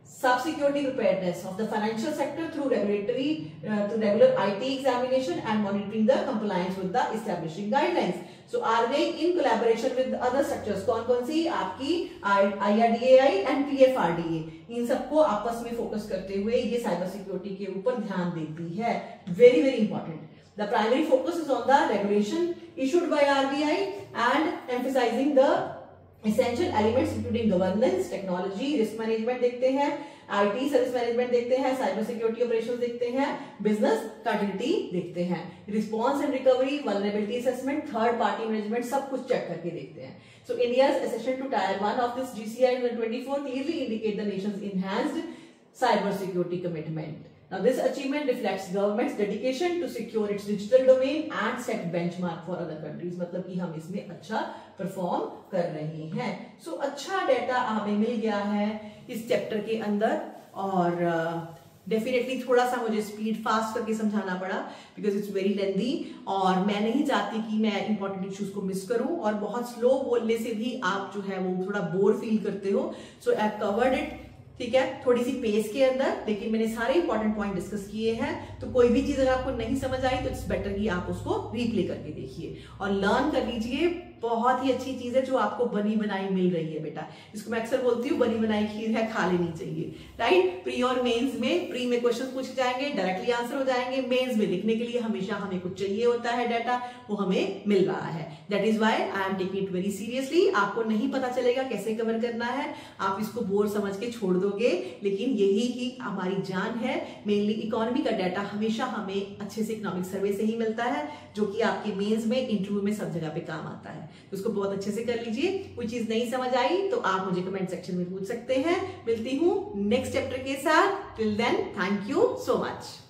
sub-security preparedness of the financial sector through regular IT examination and monitoring the compliance with the establishing guidelines. So RBI in collaboration with other sectors, कौन सी आपकी IRDAI and PFRDA, इन सबको आपस में focus करते हुए ये साइबर सिक्योरिटी के ऊपर ध्यान देती है। Very very important. The primary focus is on the regulation issued by RBI and emphasizing the essential elements including governance, technology, risk management देखते हैं, IT सर्विस मैनेजमेंट देखते हैं, साइबर सिक्योरिटी ऑपरेशंस देखते हैं, बिजनेस कंटिन्यूटी देखते हैं, response and recovery, vulnerability assessment, third party management, सब कुछ चेक करके देखते हैं। So India's accession to Tier 1 of this GCI 2024 clearly indicate the nation's enhanced cyber security commitment. Now this achievement reflects government's dedication to secure its digital domain and set benchmark for other countries। मतलब कि हम इसमें अच्छा perform कर रहे हैं। So अच्छा data हमें मिल गया है इस चैप्टर के अंदर और डेफिनेटली थोड़ा सा मुझे स्पीड फास्ट करके समझाना पड़ा बिकॉज इट्स वेरी लेंदी और मैं नहीं चाहती कि मैं इंपॉर्टेंट इश्यूज को मिस करूं और बहुत स्लो बोलने से भी आप जो है वो थोड़ा बोर फील करते हो। सो आई हैव कवर्ड इट, ठीक है, थोड़ी सी पेस के अंदर, लेकिन मैंने सारे इंपॉर्टेंट पॉइंट डिस्कस किए हैं। तो कोई भी चीज अगर आपको नहीं समझ आई तो इट्स बेटर कि आप उसको रीप्ले करके देखिए और लर्न कर लीजिए। बहुत ही अच्छी चीज है जो आपको बनी बनाई मिल रही है बेटा। इसको मैं अक्सर बोलती हूँ बनी बनाई खीर है, खा लेनी चाहिए, राइट। प्री और मेंस में, प्री में क्वेश्चंस पूछे जाएंगे, डायरेक्टली आंसर हो जाएंगे। मेंस में लिखने के लिए हमेशा हमें कुछ चाहिए होता है डाटा, वो हमें मिल रहा है। That is why I am taking it very seriously. आपको नहीं पता चलेगा कैसे कवर करना है, आप इसको बोर समझ के छोड़ दोगे, लेकिन यही ही हमारी जान है। मेनली इकोनॉमी का डाटा हमेशा हमें अच्छे से इकोनॉमिक सर्वे से ही मिलता है, जो कि आपके मेंस में, इंटरव्यू में सब जगह पे काम आता है। तो उसको बहुत अच्छे से कर लीजिए। कोई चीज नहीं समझ आई तो आप मुझे कमेंट सेक्शन में पूछ सकते हैं। मिलती हूं नेक्स्ट चैप्टर के साथ। Till then, thank you so much.